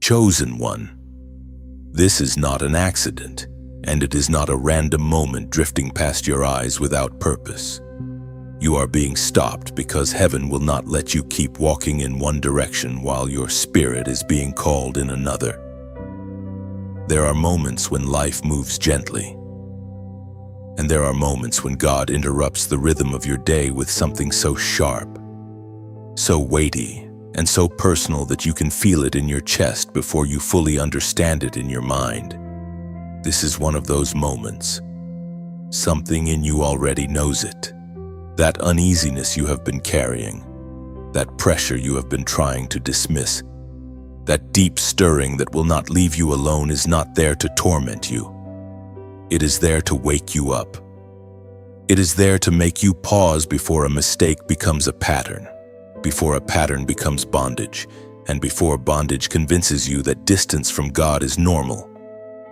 chosen one. This is not an accident, and it is not a random moment drifting past your eyes without purpose. You are being stopped because heaven will not let you keep walking in one direction while your spirit is being called in another. There are moments when life moves gently, and there are moments when God interrupts the rhythm of your day with something so sharp, so weighty, and so personal that you can feel it in your chest before you fully understand it in your mind. This is one of those moments. Something in you already knows it. That uneasiness you have been carrying, that pressure you have been trying to dismiss, that deep stirring that will not leave you alone is not there to torment you. It is there to wake you up. It is there to make you pause before a mistake becomes a pattern, before a pattern becomes bondage, and before bondage convinces you that distance from God is normal.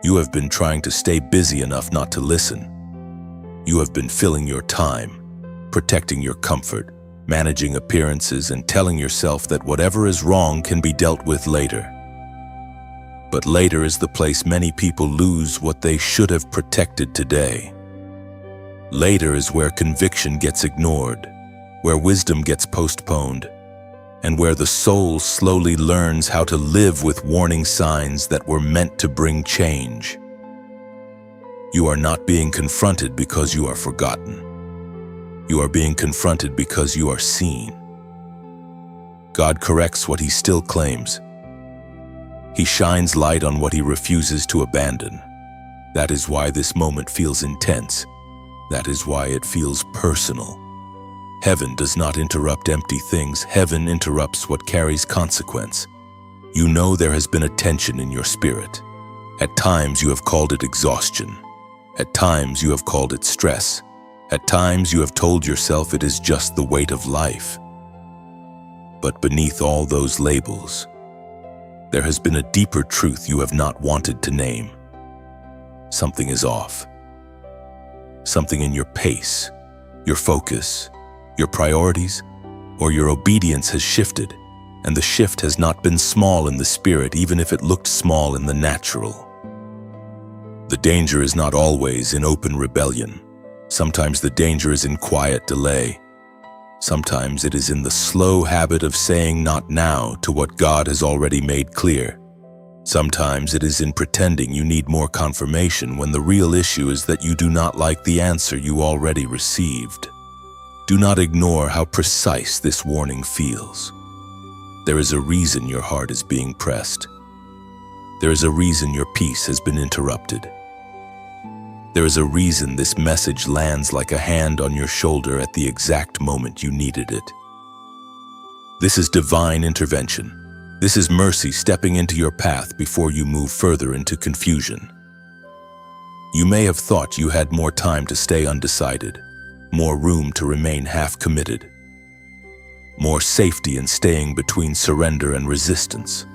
You have been trying to stay busy enough not to listen. You have been filling your time, protecting your comfort, managing appearances, and telling yourself that whatever is wrong can be dealt with later. But later is the place many people lose what they should have protected today. Later is where conviction gets ignored, where wisdom gets postponed, and where the soul slowly learns how to live with warning signs that were meant to bring change. You are not being confronted because you are forgotten. You are being confronted because you are seen. God corrects what he still claims. He shines light on what he refuses to abandon. That is why this moment feels intense. That is why it feels personal. Heaven does not interrupt empty things. Heaven interrupts what carries consequence. You know there has been a tension in your spirit. At times you have called it exhaustion. At times you have called it stress. At times you have told yourself it is just the weight of life. But beneath all those labels, there has been a deeper truth you have not wanted to name. Something is off. Something in your pace, your focus, your priorities, or your obedience has shifted, and the shift has not been small in the spirit, even if it looked small in the natural. The danger is not always in open rebellion. Sometimes the danger is in quiet delay. Sometimes it is in the slow habit of saying not now to what God has already made clear. Sometimes it is in pretending you need more confirmation when the real issue is that you do not like the answer you already received. Do not ignore how precise this warning feels. There is a reason your heart is being pressed. There is a reason your peace has been interrupted. There is a reason this message lands like a hand on your shoulder at the exact moment you needed it. This is divine intervention. This is mercy stepping into your path before you move further into confusion. You may have thought you had more time to stay undecided, more room to remain half-committed, more safety in staying between surrender and resistance.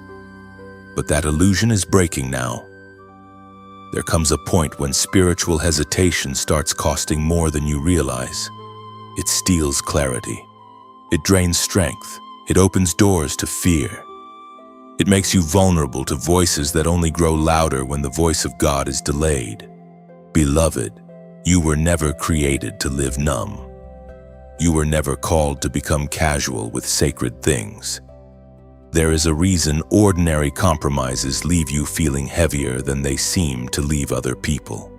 But that illusion is breaking now. There comes a point when spiritual hesitation starts costing more than you realize. It steals clarity. It drains strength. It opens doors to fear. It makes you vulnerable to voices that only grow louder when the voice of God is delayed. Beloved, you were never created to live numb. You were never called to become casual with sacred things. There is a reason ordinary compromises leave you feeling heavier than they seem to leave other people.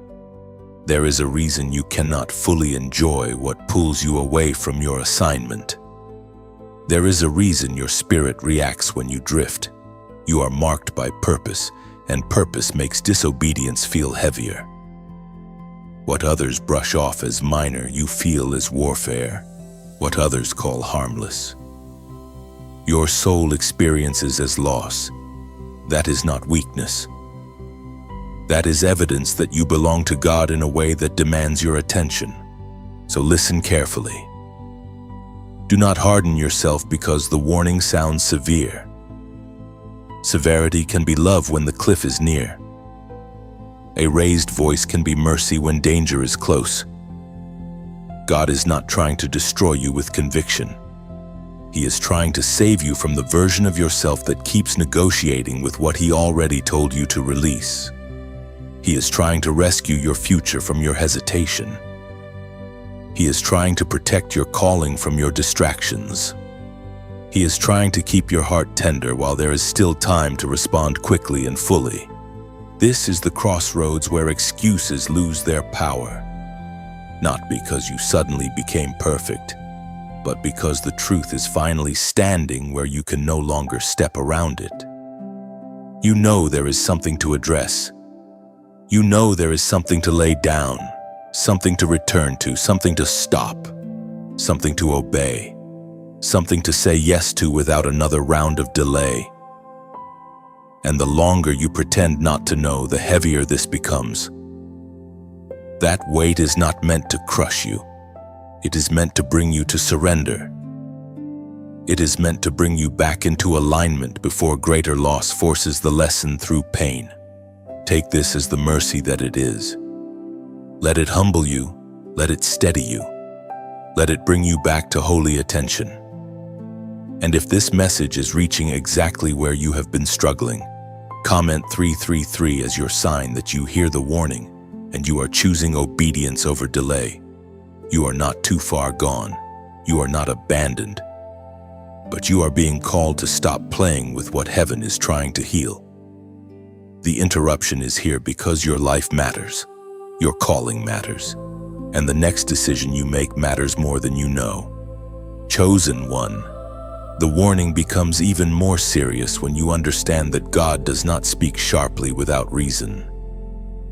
There is a reason you cannot fully enjoy what pulls you away from your assignment. There is a reason your spirit reacts when you drift. You are marked by purpose, and purpose makes disobedience feel heavier. What others brush off as minor, you feel as warfare. What others call harmless, your soul experiences as loss. That is not weakness. That is evidence that you belong to God in a way that demands your attention. So listen carefully. Do not harden yourself because the warning sounds severe. Severity can be love when the cliff is near. A raised voice can be mercy when danger is close. God is not trying to destroy you with conviction. He is trying to save you from the version of yourself that keeps negotiating with what he already told you to release. He is trying to rescue your future from your hesitation. He is trying to protect your calling from your distractions. He is trying to keep your heart tender while there is still time to respond quickly and fully. This is the crossroads where excuses lose their power. Not because you suddenly became perfect, but because the truth is finally standing where you can no longer step around it. You know there is something to address. You know there is something to lay down, something to return to, something to stop, something to obey, something to say yes to without another round of delay. And the longer you pretend not to know, the heavier this becomes. That weight is not meant to crush you. It is meant to bring you to surrender. It is meant to bring you back into alignment before greater loss forces the lesson through pain. Take this as the mercy that it is. Let it humble you. Let it steady you. Let it bring you back to holy attention. And if this message is reaching exactly where you have been struggling, comment 333 as your sign that you hear the warning and you are choosing obedience over delay. You are not too far gone. You are not abandoned. But you are being called to stop playing with what heaven is trying to heal. The interruption is here because your life matters. Your calling matters. And the next decision you make matters more than you know. Chosen one. The warning becomes even more serious when you understand that God does not speak sharply without reason.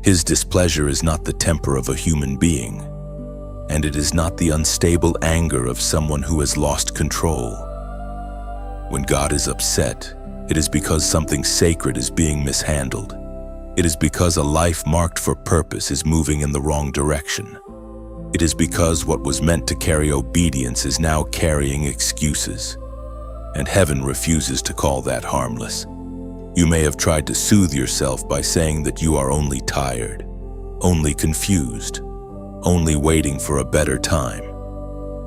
His displeasure is not the temper of a human being, and it is not the unstable anger of someone who has lost control. When God is upset, it is because something sacred is being mishandled. It is because a life marked for purpose is moving in the wrong direction. It is because what was meant to carry obedience is now carrying excuses. And heaven refuses to call that harmless. You may have tried to soothe yourself by saying that you are only tired, only confused, only waiting for a better time.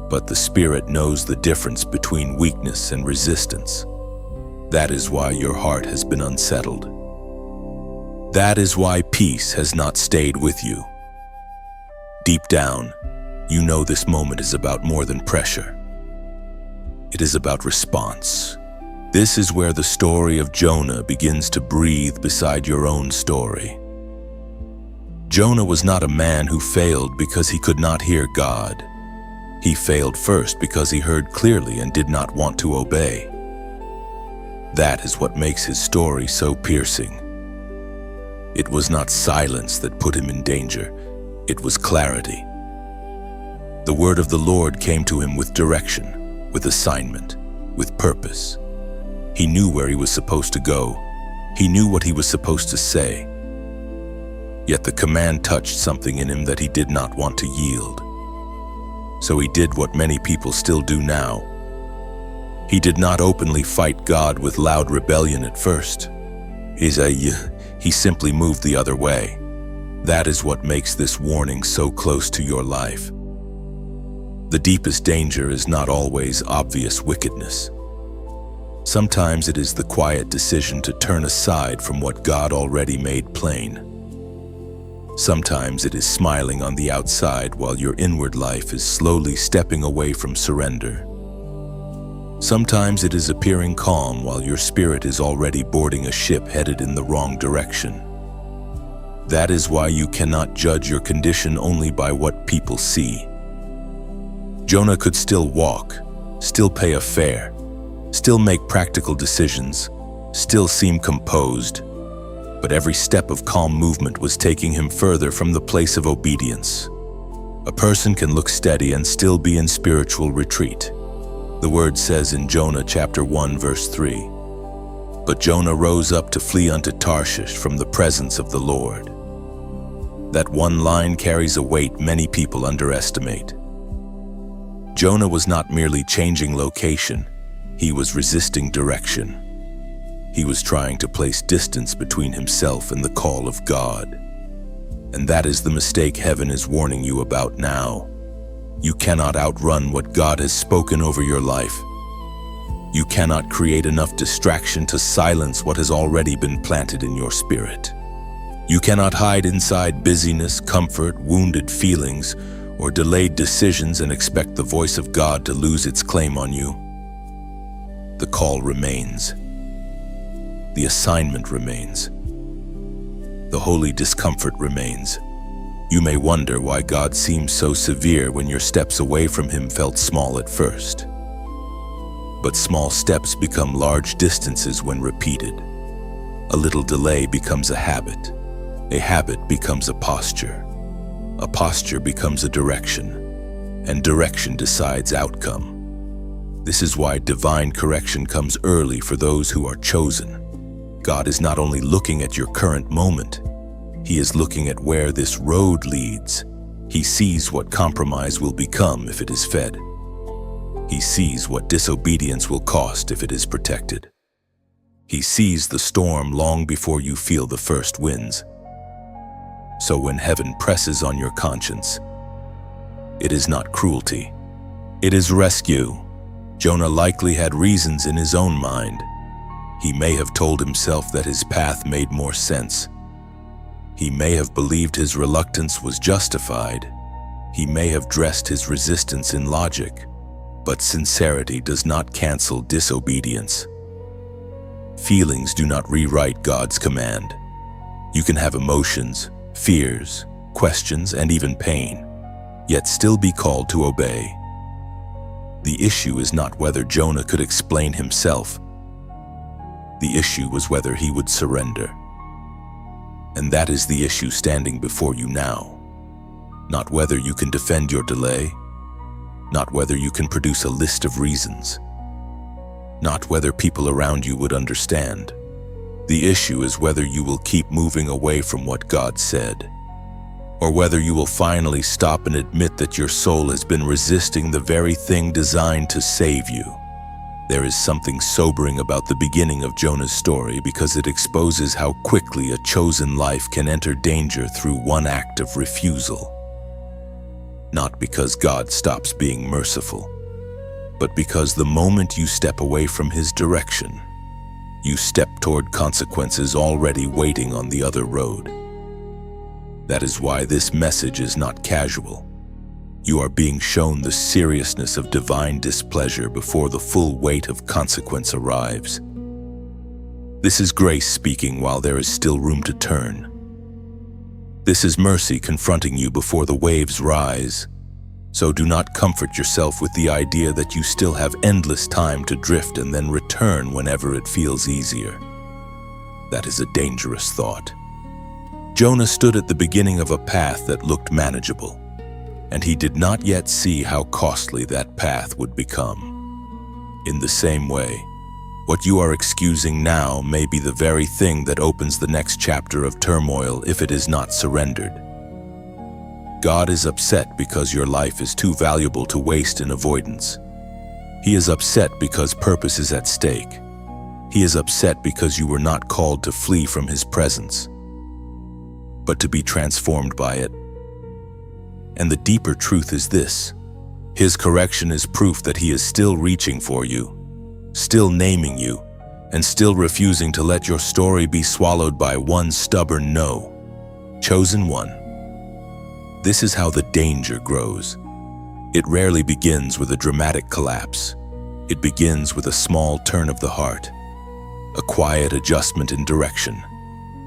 But the Spirit knows the difference between weakness and resistance. That is why your heart has been unsettled. That is why peace has not stayed with you. Deep down, you know this moment is about more than pressure. It is about response. This is where the story of Jonah begins to breathe beside your own story. Jonah was not a man who failed because he could not hear God. He failed first because he heard clearly and did not want to obey. That is what makes his story so piercing. It was not silence that put him in danger. It was clarity. The word of the Lord came to him with direction, with assignment, with purpose. He knew where he was supposed to go. He knew what he was supposed to say. Yet the command touched something in him that he did not want to yield. So he did what many people still do now. He did not openly fight God with loud rebellion at first. He simply moved the other way. That is what makes this warning so close to your life. The deepest danger is not always obvious wickedness. Sometimes it is the quiet decision to turn aside from what God already made plain. Sometimes it is smiling on the outside while your inward life is slowly stepping away from surrender. Sometimes it is appearing calm while your spirit is already boarding a ship headed in the wrong direction. That is why you cannot judge your condition only by what people see. Jonah could still walk, still pay a fare, still make practical decisions, still seem composed, but every step of calm movement was taking him further from the place of obedience. A person can look steady and still be in spiritual retreat. The word says in Jonah chapter 1 verse 3, "But Jonah rose up to flee unto Tarshish from the presence of the Lord." That one line carries a weight many people underestimate. Jonah was not merely changing location, he was resisting direction. He was trying to place distance between himself and the call of God. And that is the mistake heaven is warning you about now. You cannot outrun what God has spoken over your life. You cannot create enough distraction to silence what has already been planted in your spirit. You cannot hide inside busyness, comfort, wounded feelings, or delayed decisions and expect the voice of God to lose its claim on you. The call remains. The assignment remains. The holy discomfort remains. You may wonder why God seems so severe when your steps away from Him felt small at first. But small steps become large distances when repeated. A little delay becomes a habit. A habit becomes a posture. A posture becomes a direction. And direction decides outcome. This is why divine correction comes early for those who are chosen. God is not only looking at your current moment, He is looking at where this road leads. He sees what compromise will become if it is fed. He sees what disobedience will cost if it is protected. He sees the storm long before you feel the first winds. So when heaven presses on your conscience, it is not cruelty. It is rescue. Jonah likely had reasons in his own mind. He may have told himself that his path made more sense. He may have believed his reluctance was justified. He may have dressed his resistance in logic. But sincerity does not cancel disobedience. Feelings do not rewrite God's command. You can have emotions, fears, questions, and even pain, yet still be called to obey. The issue is not whether Jonah could explain himself. The issue was whether he would surrender. And that is the issue standing before you now. Not whether you can defend your delay, not whether you can produce a list of reasons, not whether people around you would understand. The issue is whether you will keep moving away from what God said, or whether you will finally stop and admit that your soul has been resisting the very thing designed to save you. There is something sobering about the beginning of Jonah's story because it exposes how quickly a chosen life can enter danger through one act of refusal. Not because God stops being merciful, but because the moment you step away from His direction, you step toward consequences already waiting on the other road. That is why this message is not casual. You are being shown the seriousness of divine displeasure before the full weight of consequence arrives. This is grace speaking while there is still room to turn. This is mercy confronting you before the waves rise. So do not comfort yourself with the idea that you still have endless time to drift and then return whenever it feels easier. That is a dangerous thought. Jonah stood at the beginning of a path that looked manageable, and he did not yet see how costly that path would become. In the same way, what you are excusing now may be the very thing that opens the next chapter of turmoil if it is not surrendered. God is upset because your life is too valuable to waste in avoidance. He is upset because purpose is at stake. He is upset because you were not called to flee from His presence, but to be transformed by it. And the deeper truth is this: His correction is proof that He is still reaching for you, still naming you, and still refusing to let your story be swallowed by one stubborn no. Chosen one. This is how the danger grows. It rarely begins with a dramatic collapse. It begins with a small turn of the heart, a quiet adjustment in direction,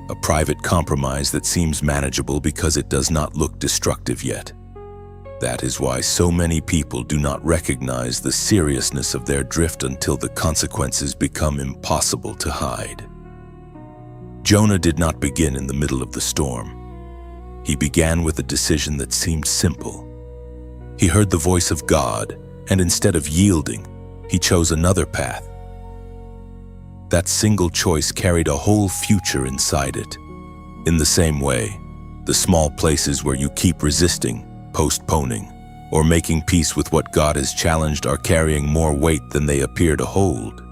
a private compromise that seems manageable because it does not look destructive yet. That is why so many people do not recognize the seriousness of their drift until the consequences become impossible to hide. Jonah did not begin in the middle of the storm. He began with a decision that seemed simple. He heard the voice of God, and instead of yielding, he chose another path. That single choice carried a whole future inside it. In the same way, the small places where you keep resisting, postponing, or making peace with what God has challenged are carrying more weight than they appear to hold.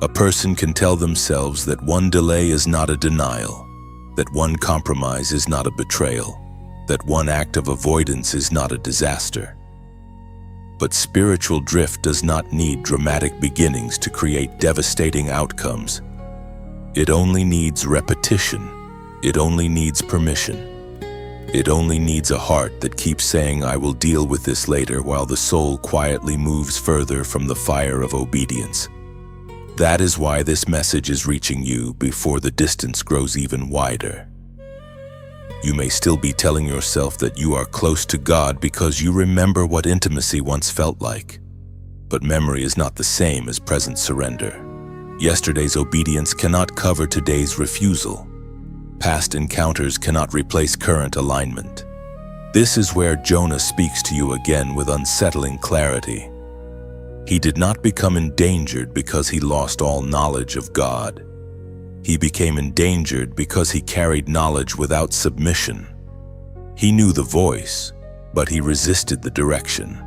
A person can tell themselves that one delay is not a denial, that one compromise is not a betrayal, that one act of avoidance is not a disaster. But spiritual drift does not need dramatic beginnings to create devastating outcomes. It only needs repetition. It only needs permission. It only needs a heart that keeps saying, "I will deal with this later," while the soul quietly moves further from the fire of obedience. That is why this message is reaching you before the distance grows even wider. You may still be telling yourself that you are close to God because you remember what intimacy once felt like. But memory is not the same as present surrender. Yesterday's obedience cannot cover today's refusal. Past encounters cannot replace current alignment. This is where Jonah speaks to you again with unsettling clarity. He did not become endangered because he lost all knowledge of God. He became endangered because he carried knowledge without submission. He knew the voice, but he resisted the direction.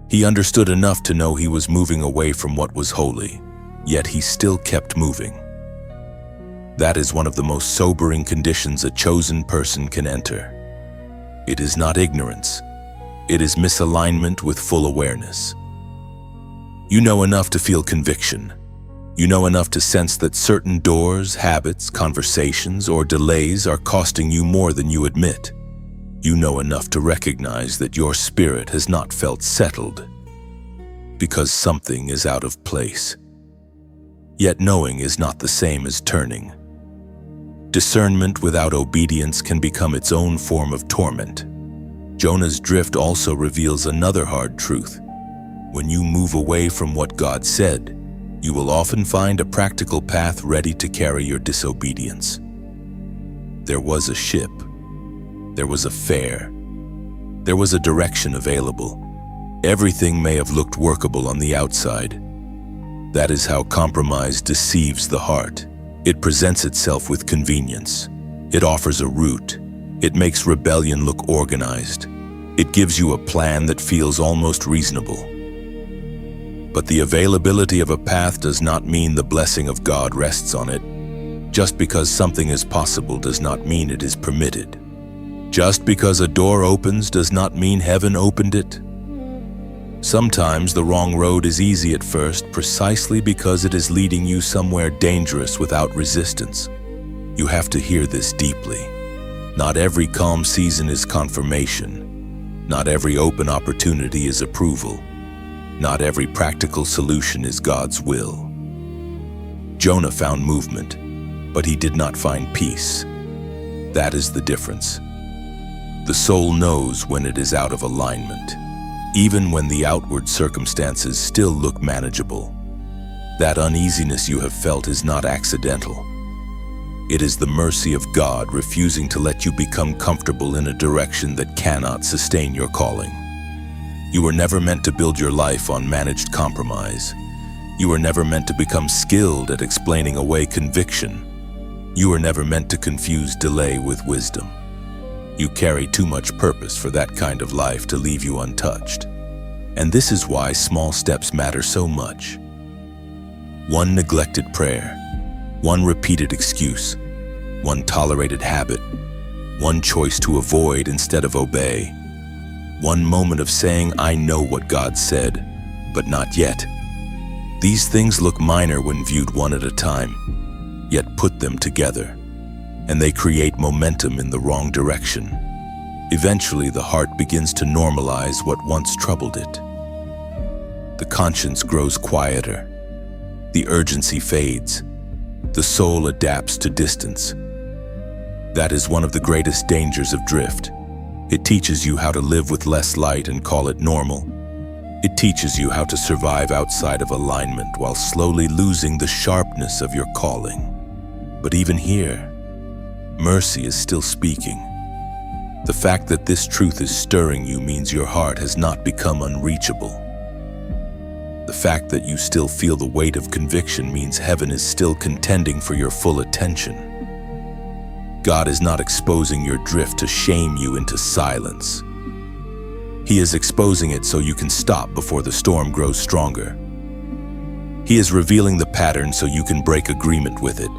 He understood enough to know he was moving away from what was holy, yet he still kept moving. That is one of the most sobering conditions a chosen person can enter. It is not ignorance. It is misalignment with full awareness. You know enough to feel conviction. You know enough to sense that certain doors, habits, conversations, or delays are costing you more than you admit. You know enough to recognize that your spirit has not felt settled because something is out of place. Yet knowing is not the same as turning. Discernment without obedience can become its own form of torment. Jonah's drift also reveals another hard truth. When you move away from what God said, you will often find a practical path ready to carry your disobedience. There was a ship. There was a fare. There was a direction available. Everything may have looked workable on the outside. That is how compromise deceives the heart. It presents itself with convenience. It offers a route. It makes rebellion look organized. It gives you a plan that feels almost reasonable. But the availability of a path does not mean the blessing of God rests on it. Just because something is possible does not mean it is permitted. Just because a door opens does not mean heaven opened it. Sometimes the wrong road is easy at first precisely because it is leading you somewhere dangerous without resistance. You have to hear this deeply. Not every calm season is confirmation. Not every open opportunity is approval. Not every practical solution is God's will. Jonah found movement, but he did not find peace. That is the difference. The soul knows when it is out of alignment, even when the outward circumstances still look manageable. That uneasiness you have felt is not accidental. It is the mercy of God refusing to let you become comfortable in a direction that cannot sustain your calling. You were never meant to build your life on managed compromise. You were never meant to become skilled at explaining away conviction. You were never meant to confuse delay with wisdom. You carry too much purpose for that kind of life to leave you untouched. And this is why small steps matter so much. One neglected prayer, one repeated excuse, one tolerated habit, one choice to avoid instead of obey, one moment of saying, "I know what God said, but not yet." These things look minor when viewed one at a time, yet put them together, and they create momentum in the wrong direction. Eventually, the heart begins to normalize what once troubled it. The conscience grows quieter. The urgency fades. The soul adapts to distance. That is one of the greatest dangers of drift. It teaches you how to live with less light and call it normal. It teaches you how to survive outside of alignment while slowly losing the sharpness of your calling. But even here, mercy is still speaking. The fact that this truth is stirring you means your heart has not become unreachable. The fact that you still feel the weight of conviction means heaven is still contending for your full attention. God is not exposing your drift to shame you into silence. He is exposing it so you can stop before the storm grows stronger. He is revealing the pattern so you can break agreement with it.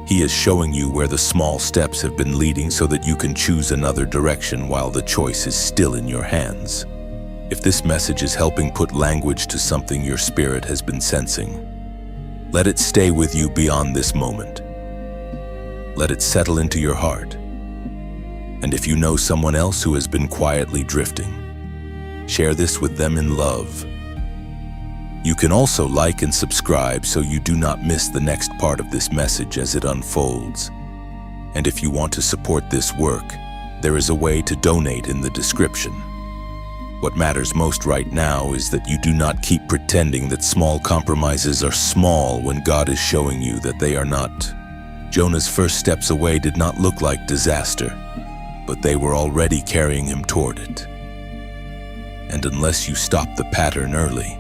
He is showing you where the small steps have been leading so that you can choose another direction while the choice is still in your hands. If this message is helping put language to something your spirit has been sensing, let it stay with you beyond this moment. Let it settle into your heart. And if you know someone else who has been quietly drifting, share this with them in love. You can also like and subscribe so you do not miss the next part of this message as it unfolds. And if you want to support this work, there is a way to donate in the description. What matters most right now is that you do not keep pretending that small compromises are small when God is showing you that they are not. Jonah's first steps away did not look like disaster, but they were already carrying him toward it. And unless you stop the pattern early,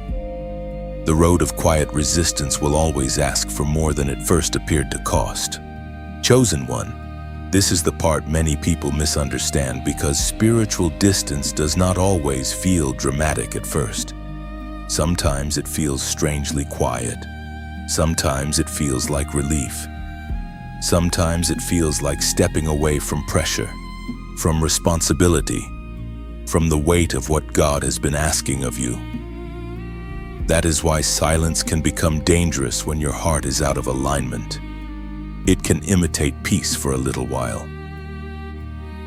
the road of quiet resistance will always ask for more than it first appeared to cost. Chosen one. This is the part many people misunderstand because spiritual distance does not always feel dramatic at first. Sometimes it feels strangely quiet. Sometimes it feels like relief. Sometimes it feels like stepping away from pressure, from responsibility, from the weight of what God has been asking of you. That is why silence can become dangerous when your heart is out of alignment. It can imitate peace for a little while.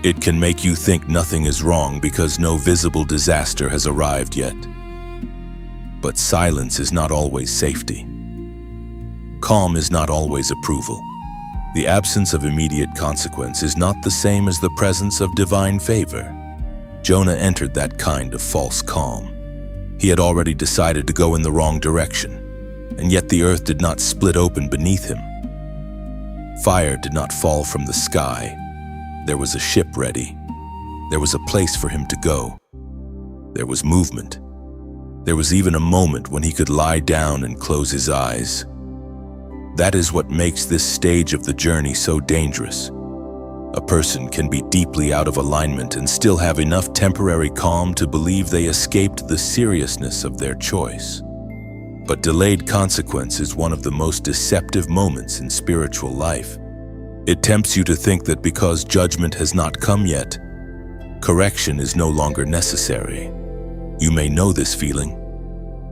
It can make you think nothing is wrong because no visible disaster has arrived yet. But silence is not always safety. Calm is not always approval. The absence of immediate consequence is not the same as the presence of divine favor. Jonah entered that kind of false calm. He had already decided to go in the wrong direction, and yet the earth did not split open beneath him. Fire did not fall from the sky. There was a ship ready. There was a place for him to go. There was movement. There was even a moment when he could lie down and close his eyes. That is what makes this stage of the journey so dangerous. A person can be deeply out of alignment and still have enough temporary calm to believe they escaped the seriousness of their choice. But delayed consequence is one of the most deceptive moments in spiritual life. It tempts you to think that because judgment has not come yet, correction is no longer necessary. You may know this feeling.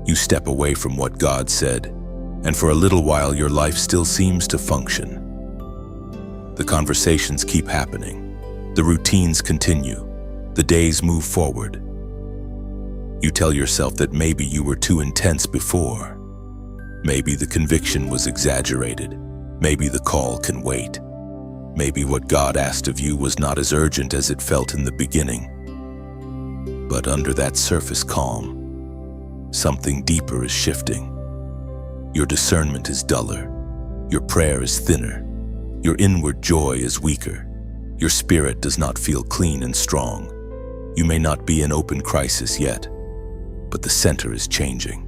You step away from what God said, and for a little while your life still seems to function. The conversations keep happening. The routines continue. The days move forward. You tell yourself that maybe you were too intense before. Maybe the conviction was exaggerated. Maybe the call can wait. Maybe what God asked of you was not as urgent as it felt in the beginning. But under that surface calm, something deeper is shifting. Your discernment is duller. Your prayer is thinner. Your inward joy is weaker. Your spirit does not feel clean and strong. You may not be in open crisis yet, but the center is changing.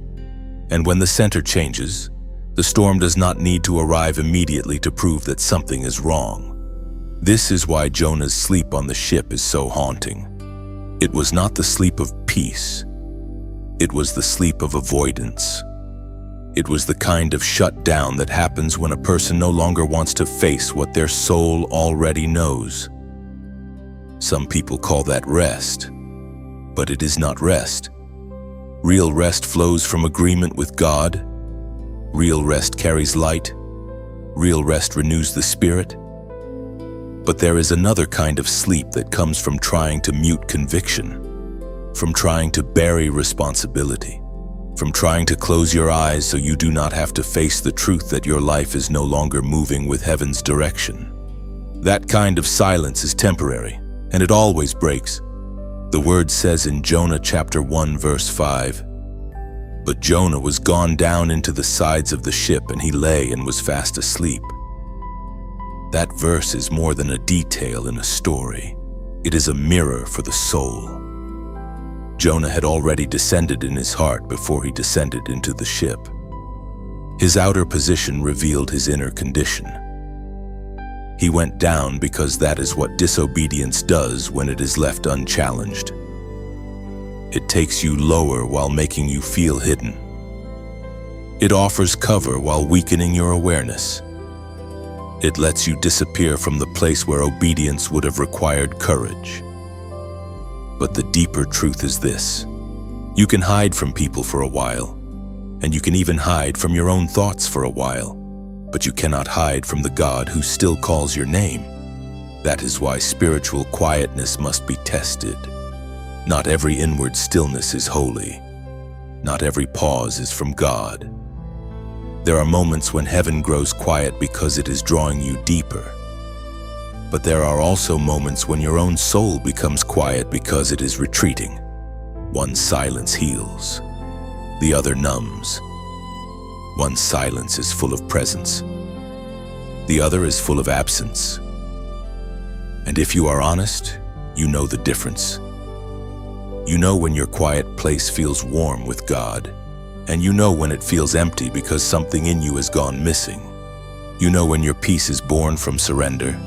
And when the center changes, the storm does not need to arrive immediately to prove that something is wrong. This is why Jonah's sleep on the ship is so haunting. It was not the sleep of peace. It was the sleep of avoidance. It was the kind of shutdown that happens when a person no longer wants to face what their soul already knows. Some people call that rest, but it is not rest. Real rest flows from agreement with God. Real rest carries light. Real rest renews the spirit. But there is another kind of sleep that comes from trying to mute conviction, from trying to bury responsibility, from trying to close your eyes so you do not have to face the truth that your life is no longer moving with heaven's direction. That kind of silence is temporary, and it always breaks. The word says in Jonah chapter 1 verse 5, "But Jonah was gone down into the sides of the ship, and he lay and was fast asleep." That verse is more than a detail in a story. It is a mirror for the soul. Jonah had already descended in his heart before he descended into the ship. His outer position revealed his inner condition. He went down because that is what disobedience does when it is left unchallenged. It takes you lower while making you feel hidden. It offers cover while weakening your awareness. It lets you disappear from the place where obedience would have required courage. But the deeper truth is this: You can hide from people for a while, and you can even hide from your own thoughts for a while, but you cannot hide from the God who still calls your name. That is why spiritual quietness must be tested. Not every inward stillness is holy. Not every pause is from God. There are moments when heaven grows quiet because it is drawing you deeper. But there are also moments when your own soul becomes quiet because it is retreating. One silence heals, the other numbs. One silence is full of presence, the other is full of absence. And if you are honest, you know the difference. You know when your quiet place feels warm with God, and you know when it feels empty because something in you has gone missing. You know when your peace is born from surrender,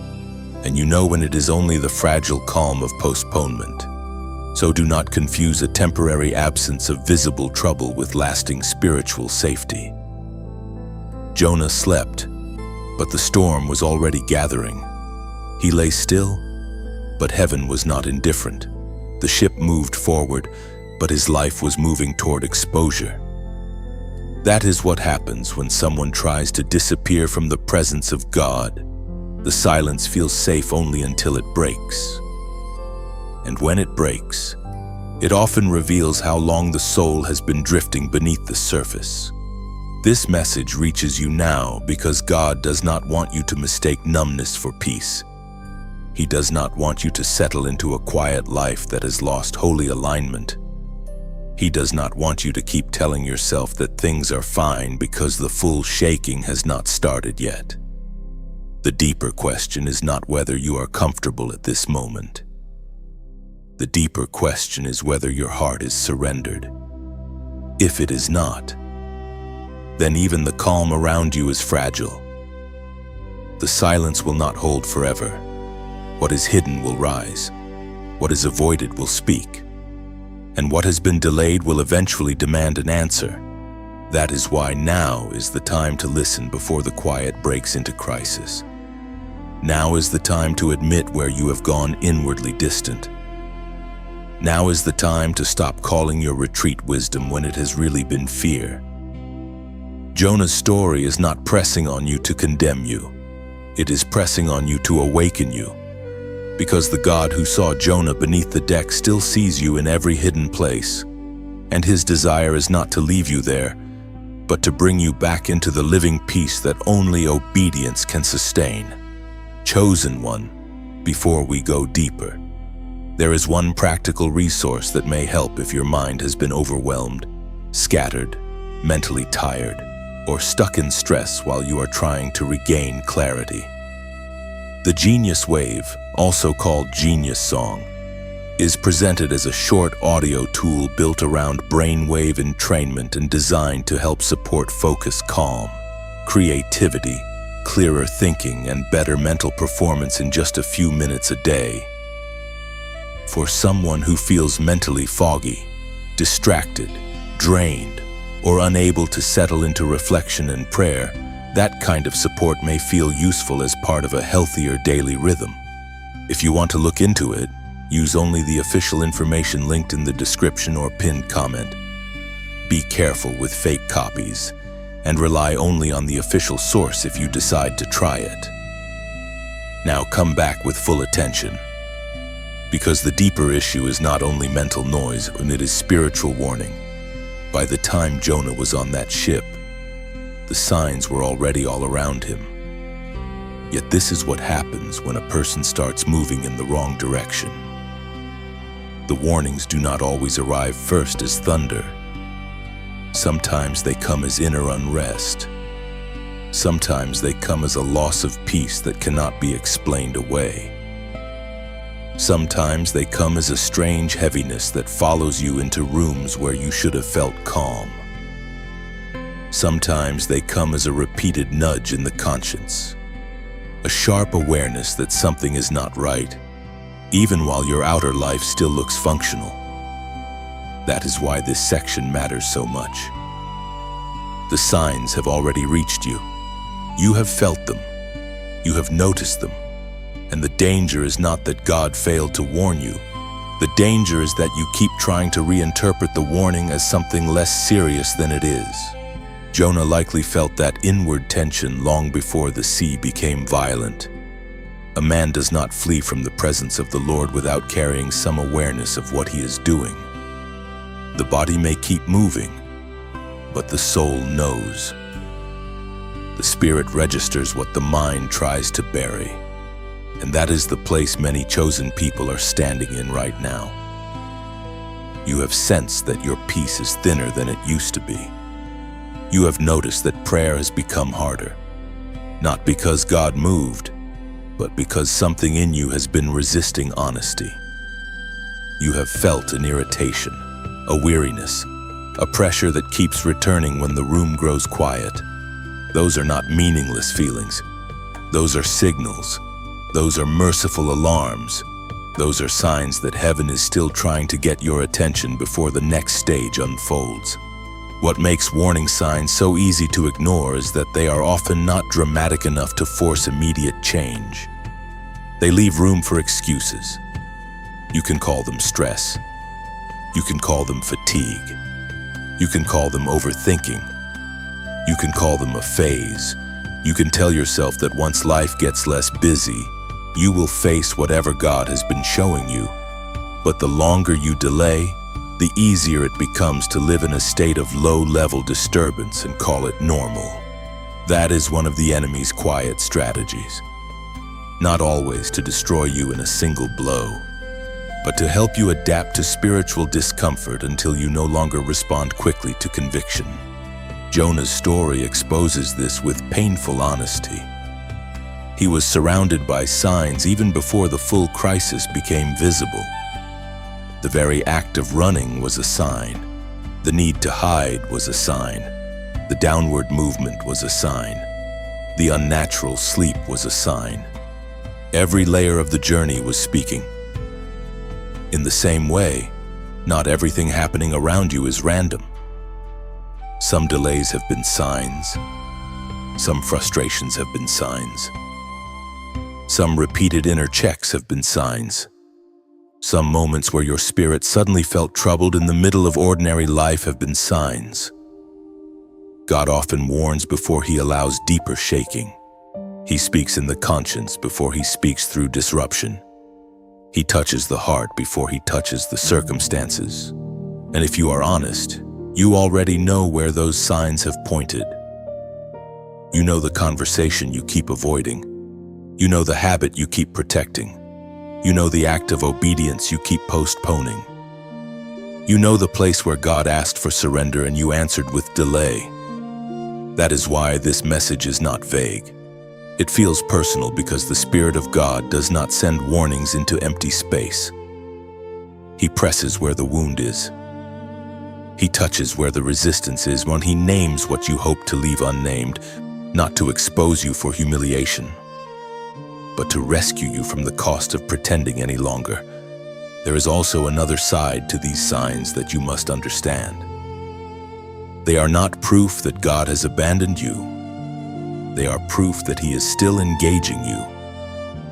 and you know when it is only the fragile calm of postponement. So do not confuse a temporary absence of visible trouble with lasting spiritual safety. Jonah slept, but the storm was already gathering. He lay still, but heaven was not indifferent. The ship moved forward, but his life was moving toward exposure. That is what happens when someone tries to disappear from the presence of God. The silence feels safe only until it breaks. And when it breaks, it often reveals how long the soul has been drifting beneath the surface. This message reaches you now because God does not want you to mistake numbness for peace. He does not want you to settle into a quiet life that has lost holy alignment. He does not want you to keep telling yourself that things are fine because the full shaking has not started yet. The deeper question is not whether you are comfortable at this moment. The deeper question is whether your heart is surrendered. If it is not, then even the calm around you is fragile. The silence will not hold forever. What is hidden will rise. What is avoided will speak. And what has been delayed will eventually demand an answer. That is why now is the time to listen before the quiet breaks into crisis. Now is the time to admit where you have gone inwardly distant. Now is the time to stop calling your retreat wisdom when it has really been fear. Jonah's story is not pressing on you to condemn you. It is pressing on you to awaken you. Because the God who saw Jonah beneath the deck still sees you in every hidden place. And his desire is not to leave you there, but to bring you back into the living peace that only obedience can sustain. Chosen one, before we go deeper, there is one practical resource that may help if your mind has been overwhelmed, scattered, mentally tired, or stuck in stress while you are trying to regain clarity. The Genius Wave, also called Genius Song, is presented as a short audio tool built around brainwave entrainment and designed to help support focus, calm, creativity, clearer thinking, and better mental performance in just a few minutes a day. For someone who feels mentally foggy, distracted, drained, or unable to settle into reflection and prayer, that kind of support may feel useful as part of a healthier daily rhythm. If you want to look into it, use only the official information linked in the description or pinned comment. Be careful with fake copies, and rely only on the official source if you decide to try it. Now come back with full attention, because the deeper issue is not only mental noise, and it is spiritual warning. By the time Jonah was on that ship, the signs were already all around him. Yet this is what happens when a person starts moving in the wrong direction. The warnings do not always arrive first as thunder. Sometimes they come as inner unrest. Sometimes they come as a loss of peace that cannot be explained away. Sometimes they come as a strange heaviness that follows you into rooms where you should have felt calm. Sometimes they come as a repeated nudge in the conscience, a sharp awareness that something is not right, even while your outer life still looks functional. That is why this section matters so much. The signs have already reached you. You have felt them. You have noticed them. And the danger is not that God failed to warn you. The danger is that you keep trying to reinterpret the warning as something less serious than it is. Jonah likely felt that inward tension long before the sea became violent. A man does not flee from the presence of the Lord without carrying some awareness of what he is doing. The body may keep moving, but the soul knows. The spirit registers what the mind tries to bury, and that is the place many chosen people are standing in right now. You have sensed that your peace is thinner than it used to be. You have noticed that prayer has become harder, not because God moved, but because something in you has been resisting honesty. You have felt an irritation, a weariness, a pressure that keeps returning when the room grows quiet. Those are not meaningless feelings. Those are signals. Those are merciful alarms. Those are signs that heaven is still trying to get your attention before the next stage unfolds. What makes warning signs so easy to ignore is that they are often not dramatic enough to force immediate change. They leave room for excuses. You can call them stress. You can call them fatigue. You can call them overthinking. You can call them a phase. You can tell yourself that once life gets less busy, you will face whatever God has been showing you. But the longer you delay, the easier it becomes to live in a state of low-level disturbance and call it normal. That is one of the enemy's quiet strategies. Not always to destroy you in a single blow, but to help you adapt to spiritual discomfort until you no longer respond quickly to conviction. Jonah's story exposes this with painful honesty. He was surrounded by signs even before the full crisis became visible. The very act of running was a sign. The need to hide was a sign. The downward movement was a sign. The unnatural sleep was a sign. Every layer of the journey was speaking. In the same way, not everything happening around you is random. Some delays have been signs. Some frustrations have been signs. Some repeated inner checks have been signs. Some moments where your spirit suddenly felt troubled in the middle of ordinary life have been signs. God often warns before he allows deeper shaking. He speaks in the conscience before he speaks through disruption. He touches the heart before he touches the circumstances. And if you are honest, you already know where those signs have pointed. You know the conversation you keep avoiding. You know the habit you keep protecting. You know the act of obedience you keep postponing. You know the place where God asked for surrender and you answered with delay. That is why this message is not vague. It feels personal because the Spirit of God does not send warnings into empty space. He presses where the wound is. He touches where the resistance is when he names what you hope to leave unnamed, not to expose you for humiliation, but to rescue you from the cost of pretending any longer. There is also another side to these signs that you must understand. They are not proof that God has abandoned you. They are proof that he is still engaging you.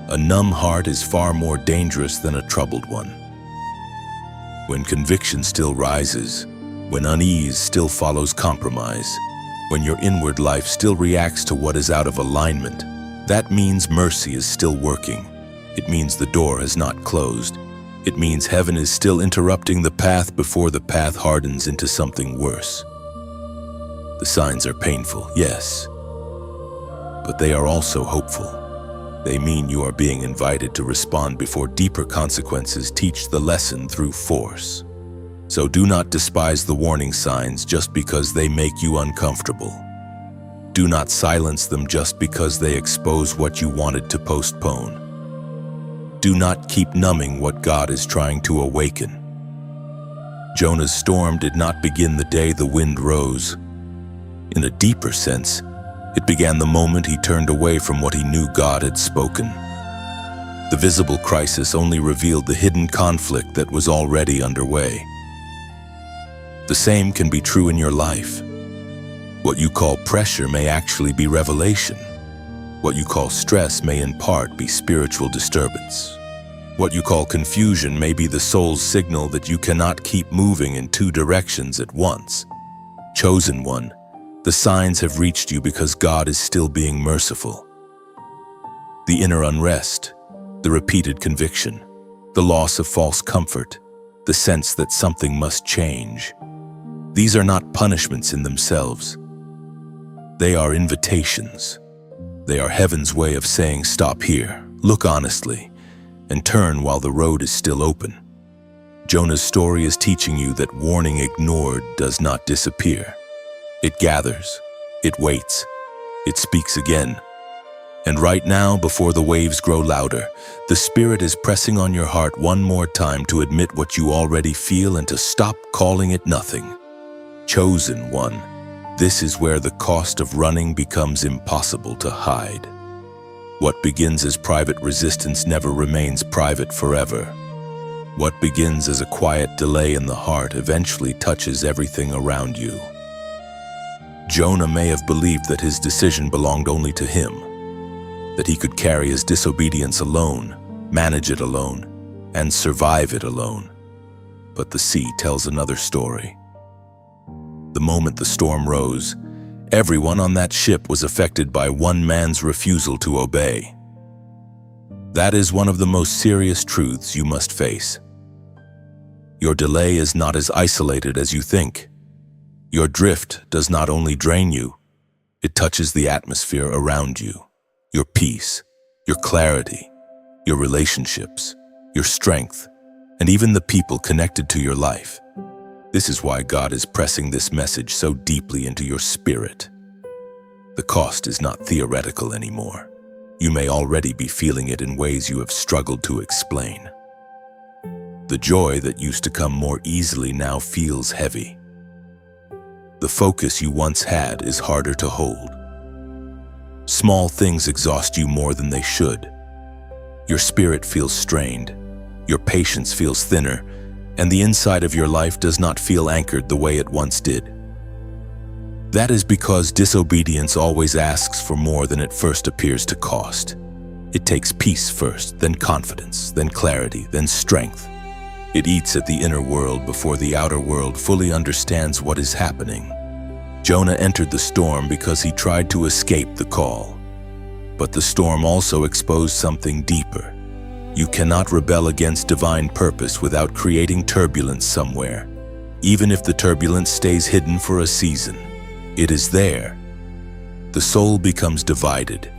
A numb heart is far more dangerous than a troubled one. When conviction still rises, when unease still follows compromise, when your inward life still reacts to what is out of alignment, that means mercy is still working. It means the door has not closed. It means heaven is still interrupting the path before the path hardens into something worse. The signs are painful, yes, but they are also hopeful. They mean you are being invited to respond before deeper consequences teach the lesson through force. So do not despise the warning signs just because they make you uncomfortable. Do not silence them just because they expose what you wanted to postpone. Do not keep numbing what God is trying to awaken. Jonah's storm did not begin the day the wind rose. In a deeper sense, it began the moment he turned away from what he knew God had spoken. The visible crisis only revealed the hidden conflict that was already underway. The same can be true in your life. What you call pressure may actually be revelation. What you call stress may in part be spiritual disturbance. What you call confusion may be the soul's signal that you cannot keep moving in two directions at once. Chosen one, the signs have reached you because God is still being merciful. The inner unrest, the repeated conviction, the loss of false comfort, the sense that something must change. These are not punishments in themselves. They are invitations. They are heaven's way of saying, stop here, look honestly, and turn while the road is still open. Jonah's story is teaching you that warning ignored does not disappear. It gathers, it waits, it speaks again. And right now, before the waves grow louder, the Spirit is pressing on your heart one more time to admit what you already feel and to stop calling it nothing. Chosen one, this is where the cost of running becomes impossible to hide. What begins as private resistance never remains private forever. What begins as a quiet delay in the heart eventually touches everything around you. Jonah may have believed that his decision belonged only to him, that he could carry his disobedience alone, manage it alone, and survive it alone. But the sea tells another story. The moment the storm rose, everyone on that ship was affected by one man's refusal to obey. That is one of the most serious truths you must face. Your delay is not as isolated as you think. Your drift does not only drain you, it touches the atmosphere around you. Your peace, your clarity, your relationships, your strength, and even the people connected to your life. This is why God is pressing this message so deeply into your spirit. The cost is not theoretical anymore. You may already be feeling it in ways you have struggled to explain. The joy that used to come more easily now feels heavy. The focus you once had is harder to hold. Small things exhaust you more than they should. Your spirit feels strained, your patience feels thinner, and the inside of your life does not feel anchored the way it once did. That is because disobedience always asks for more than it first appears to cost. It takes peace first, then confidence, then clarity, then strength. It eats at the inner world before the outer world fully understands what is happening. Jonah entered the storm because he tried to escape the call. But the storm also exposed something deeper. You cannot rebel against divine purpose without creating turbulence somewhere. Even if the turbulence stays hidden for a season, it is there. The soul becomes divided.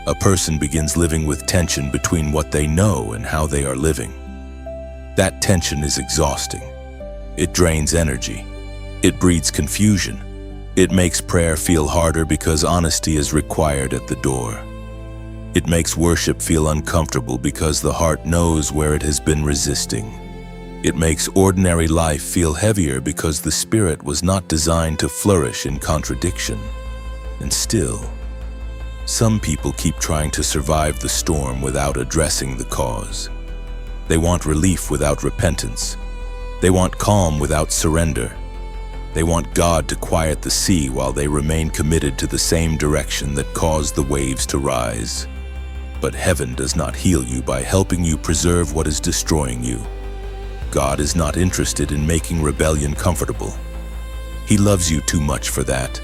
A person begins living with tension between what they know and how they are living. That tension is exhausting. It drains energy. It breeds confusion. It makes prayer feel harder because honesty is required at the door. It makes worship feel uncomfortable because the heart knows where it has been resisting. It makes ordinary life feel heavier because the spirit was not designed to flourish in contradiction. And still, some people keep trying to survive the storm without addressing the cause. They want relief without repentance. They want calm without surrender. They want God to quiet the sea while they remain committed to the same direction that caused the waves to rise. But heaven does not heal you by helping you preserve what is destroying you. God is not interested in making rebellion comfortable. He loves you too much for that.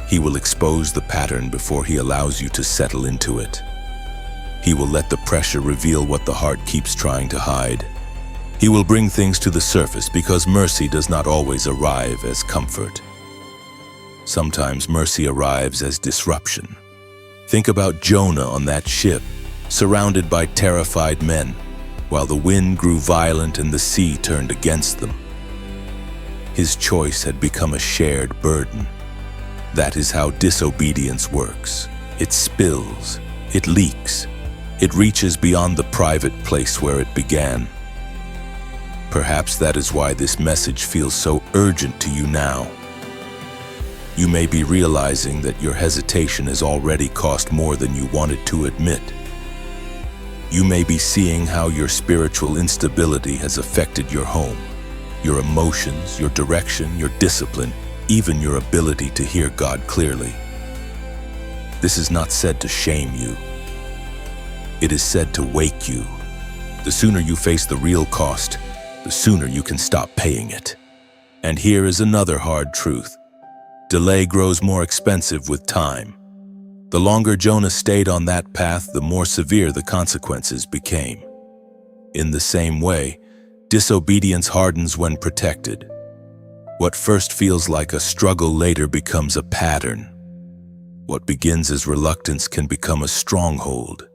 He will expose the pattern before he allows you to settle into it. He will let the pressure reveal what the heart keeps trying to hide. He will bring things to the surface because mercy does not always arrive as comfort. Sometimes mercy arrives as disruption. Think about Jonah on that ship, surrounded by terrified men, while the wind grew violent and the sea turned against them. His choice had become a shared burden. That is how disobedience works. It spills, it leaks, it reaches beyond the private place where it began. Perhaps that is why this message feels so urgent to you now. You may be realizing that your hesitation has already cost more than you wanted to admit. You may be seeing how your spiritual instability has affected your home, your emotions, your direction, your discipline, even your ability to hear God clearly. This is not said to shame you. It is said to wake you, The sooner you face the real cost, the sooner you can stop paying it. And here is another hard truth. Delay grows more expensive with time. The longer Jonah stayed on that path, the more severe the consequences became. In the same way, disobedience hardens when protected. What first feels like a struggle later becomes a pattern. What begins as reluctance can become a stronghold.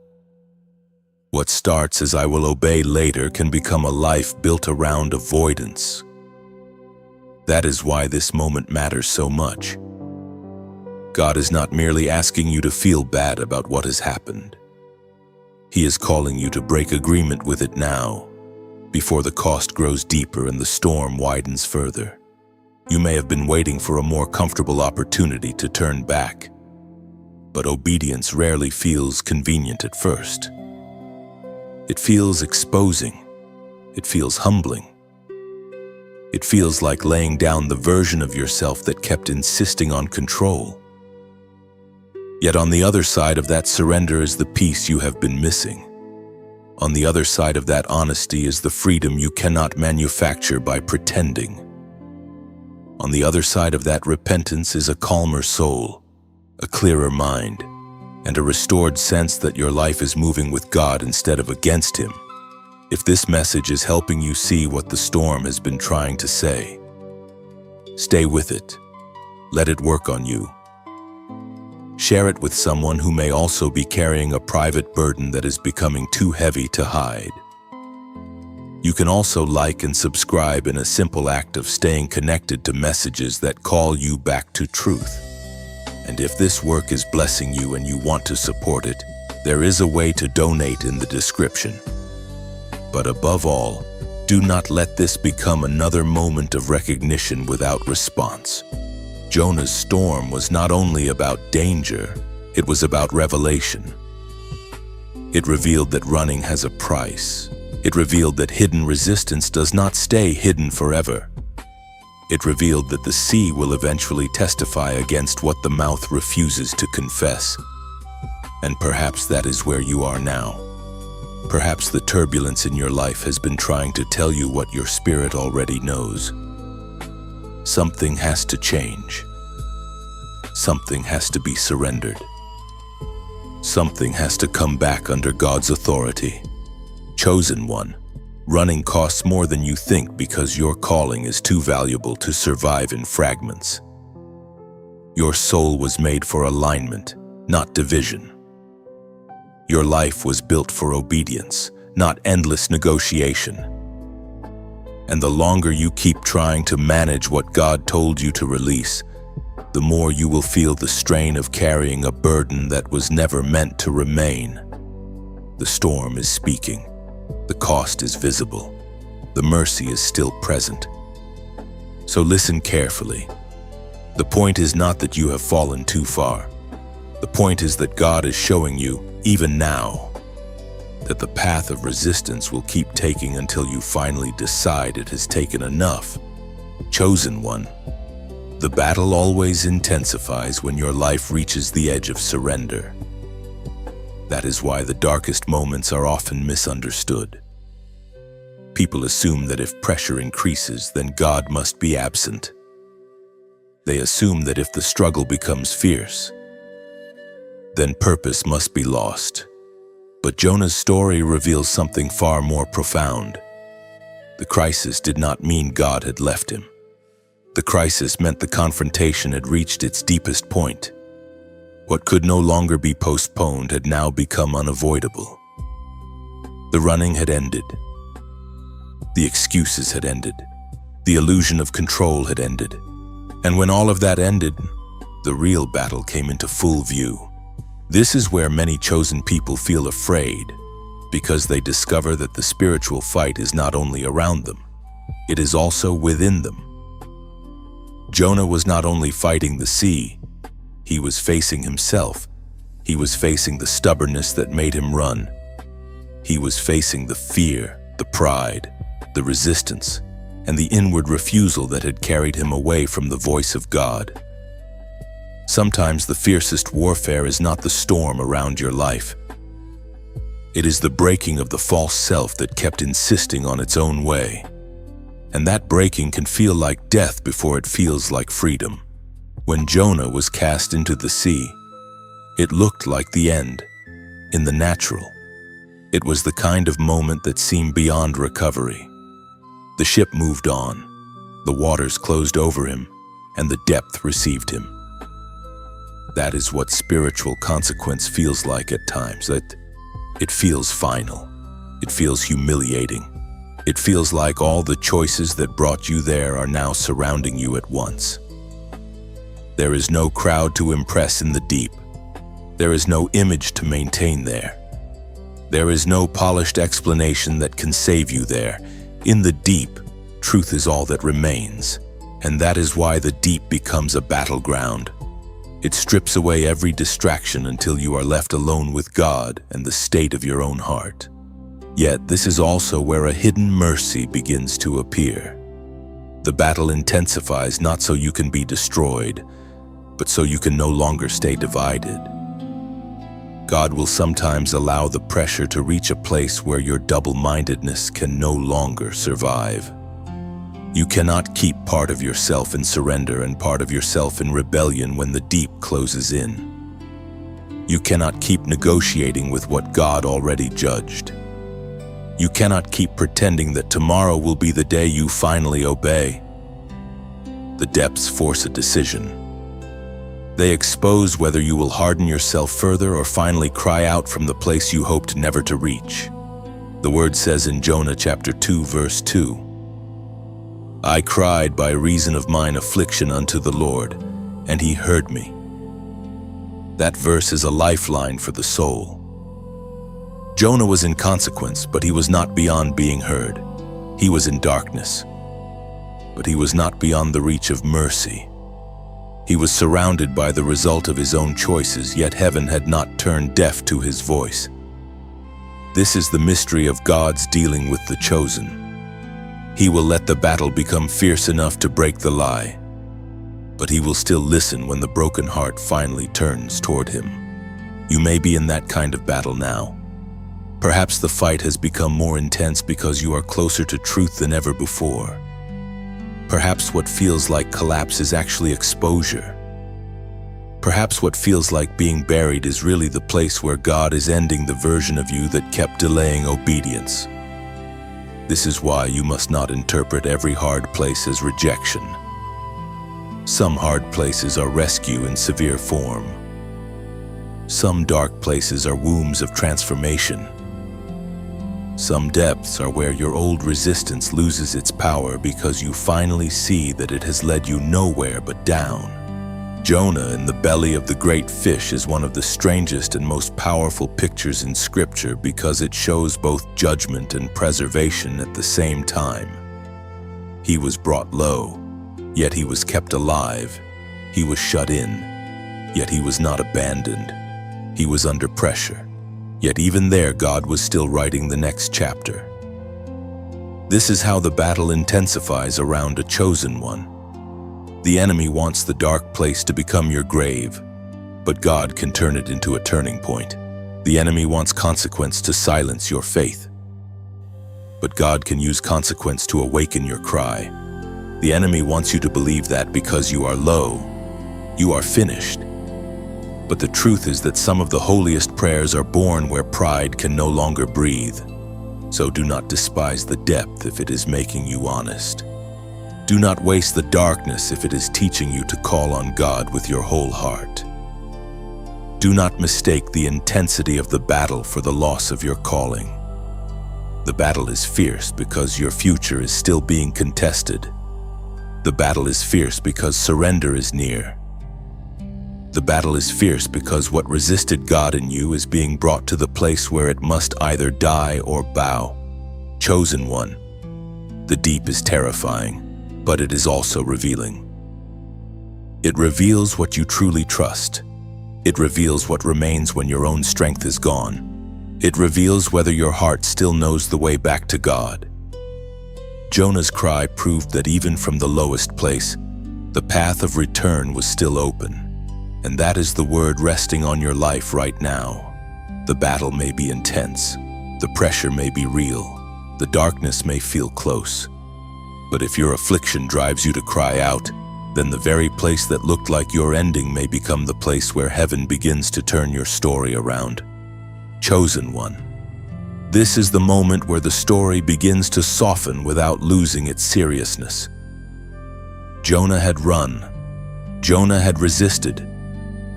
What starts as "I will obey later" can become a life built around avoidance. That is why this moment matters so much. God is not merely asking you to feel bad about what has happened. He is calling you to break agreement with it now, before the cost grows deeper and the storm widens further. You may have been waiting for a more comfortable opportunity to turn back, but obedience rarely feels convenient at first. It feels exposing. It feels humbling. It feels like laying down the version of yourself that kept insisting on control. Yet on the other side of that surrender is the peace you have been missing. On the other side of that honesty is the freedom you cannot manufacture by pretending. On the other side of that repentance is a calmer soul, a clearer mind, and a restored sense that your life is moving with God instead of against Him. If this message is helping you see what the storm has been trying to say, stay with it. Let it work on you. Share it with someone who may also be carrying a private burden that is becoming too heavy to hide. You can also like and subscribe in a simple act of staying connected to messages that call you back to truth. And if this work is blessing you and you want to support it, there is a way to donate in the description. But above all, do not let this become another moment of recognition without response. Jonah's storm was not only about danger, it was about revelation. It revealed that running has a price. It revealed that hidden resistance does not stay hidden forever. It revealed that the sea will eventually testify against what the mouth refuses to confess. And perhaps that is where you are now. Perhaps the turbulence in your life has been trying to tell you what your spirit already knows. Something has to change. Something has to be surrendered. Something has to come back under God's authority. Chosen one. Running costs more than you think because your calling is too valuable to survive in fragments. Your soul was made for alignment, not division. Your life was built for obedience, not endless negotiation. And the longer you keep trying to manage what God told you to release, the more you will feel the strain of carrying a burden that was never meant to remain. The storm is speaking. The cost is visible. The mercy is still present. So listen carefully. The point is not that you have fallen too far. The point is that God is showing you, even now, that the path of resistance will keep taking until you finally decide it has taken enough. Chosen one. The battle always intensifies when your life reaches the edge of surrender. That is why the darkest moments are often misunderstood. People assume that if pressure increases, then God must be absent. They assume that if the struggle becomes fierce, then purpose must be lost. But Jonah's story reveals something far more profound. The crisis did not mean God had left him. The crisis meant the confrontation had reached its deepest point. What could no longer be postponed had now become unavoidable. The running had ended. The excuses had ended. The illusion of control had ended. And when all of that ended, the real battle came into full view. This is where many chosen people feel afraid, because they discover that the spiritual fight is not only around them, it is also within them. Jonah was not only fighting the sea, he was facing himself. He was facing the stubbornness that made him run. He was facing the fear, the pride, the resistance, and the inward refusal that had carried him away from the voice of God. Sometimes the fiercest warfare is not the storm around your life. It is the breaking of the false self that kept insisting on its own way. And that breaking can feel like death before it feels like freedom. When Jonah was cast into the sea, it looked like the end. In the natural, it was the kind of moment that seemed beyond recovery. The ship moved on, the waters closed over him, and the depth received him. That is what spiritual consequence feels like at times. That it feels final. It feels humiliating. It feels like all the choices that brought you there are now surrounding you at once. There is no crowd to impress in the deep. There is no image to maintain there. There is no polished explanation that can save you there. In the deep, truth is all that remains, and that is why the deep becomes a battleground. It strips away every distraction until you are left alone with God and the state of your own heart. Yet this is also where a hidden mercy begins to appear. The battle intensifies not so you can be destroyed, but so you can no longer stay divided. God will sometimes allow the pressure to reach a place where your double-mindedness can no longer survive. You cannot keep part of yourself in surrender and part of yourself in rebellion when the deep closes in. You cannot keep negotiating with what God already judged. You cannot keep pretending that tomorrow will be the day you finally obey. The depths force a decision. They expose whether you will harden yourself further or finally cry out from the place you hoped never to reach. The word says in Jonah chapter 2, verse 2, I cried by reason of mine affliction unto the Lord, and he heard me. That verse is a lifeline for the soul. Jonah was in consequence, but he was not beyond being heard. He was in darkness, but he was not beyond the reach of mercy. He was surrounded by the result of his own choices, yet heaven had not turned deaf to his voice. This is the mystery of God's dealing with the chosen. He will let the battle become fierce enough to break the lie, but he will still listen when the broken heart finally turns toward him. You may be in that kind of battle now. Perhaps the fight has become more intense because you are closer to truth than ever before. Perhaps what feels like collapse is actually exposure. Perhaps what feels like being buried is really the place where God is ending the version of you that kept delaying obedience. This is why you must not interpret every hard place as rejection. Some hard places are rescue in severe form. Some dark places are wombs of transformation. Some depths are where your old resistance loses its power because you finally see that it has led you nowhere but down. Jonah in the belly of the great fish is one of the strangest and most powerful pictures in Scripture because it shows both judgment and preservation at the same time. He was brought low, yet he was kept alive. He was shut in, yet he was not abandoned. He was under pressure, yet even there God was still writing the next chapter. This is how the battle intensifies around a chosen one. The enemy wants the dark place to become your grave, but God can turn it into a turning point. The enemy wants consequence to silence your faith, but God can use consequence to awaken your cry. The enemy wants you to believe that because you are low, you are finished. But the truth is that some of the holiest prayers are born where pride can no longer breathe. So do not despise the depth if it is making you honest. Do not waste the darkness if it is teaching you to call on God with your whole heart. Do not mistake the intensity of the battle for the loss of your calling. The battle is fierce because your future is still being contested. The battle is fierce because surrender is near. The battle is fierce because what resisted God in you is being brought to the place where it must either die or bow. Chosen one, the deep is terrifying, but it is also revealing. It reveals what you truly trust. It reveals what remains when your own strength is gone. It reveals whether your heart still knows the way back to God. Jonah's cry proved that even from the lowest place, the path of return was still open. And that is the word resting on your life right now. The battle may be intense, the pressure may be real, the darkness may feel close. But if your affliction drives you to cry out, then the very place that looked like your ending may become the place where heaven begins to turn your story around. Chosen one. This is the moment where the story begins to soften without losing its seriousness. Jonah had run. Jonah had resisted.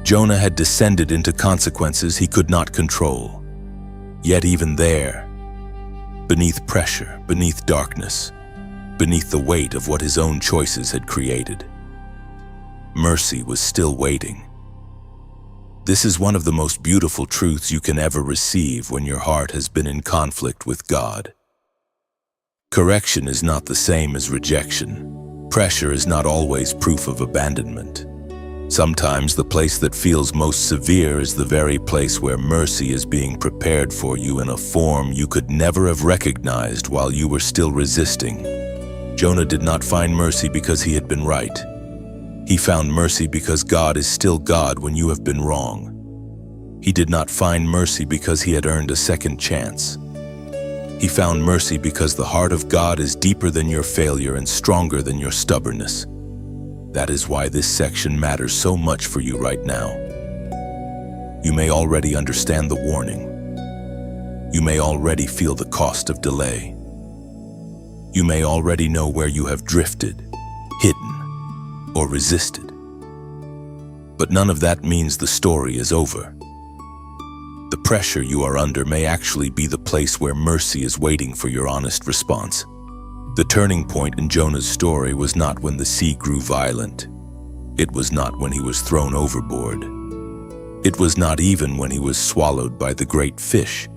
Jonah had descended into consequences he could not control. Yet even there, beneath pressure, beneath darkness, beneath the weight of what his own choices had created, mercy was still waiting. This is one of the most beautiful truths you can ever receive when your heart has been in conflict with God. Correction is not the same as rejection. Pressure is not always proof of abandonment. Sometimes the place that feels most severe is the very place where mercy is being prepared for you in a form you could never have recognized while you were still resisting. Jonah did not find mercy because he had been right. He found mercy because God is still God when you have been wrong. He did not find mercy because he had earned a second chance. He found mercy because the heart of God is deeper than your failure and stronger than your stubbornness. That is why this section matters so much for you right now. You may already understand the warning. You may already feel the cost of delay. You may already know where you have drifted, hidden, or resisted. But none of that means the story is over. The pressure you are under may actually be the place where mercy is waiting for your honest response. The turning point in Jonah's story was not when the sea grew violent. It was not when he was thrown overboard. It was not even when he was swallowed by the great fish.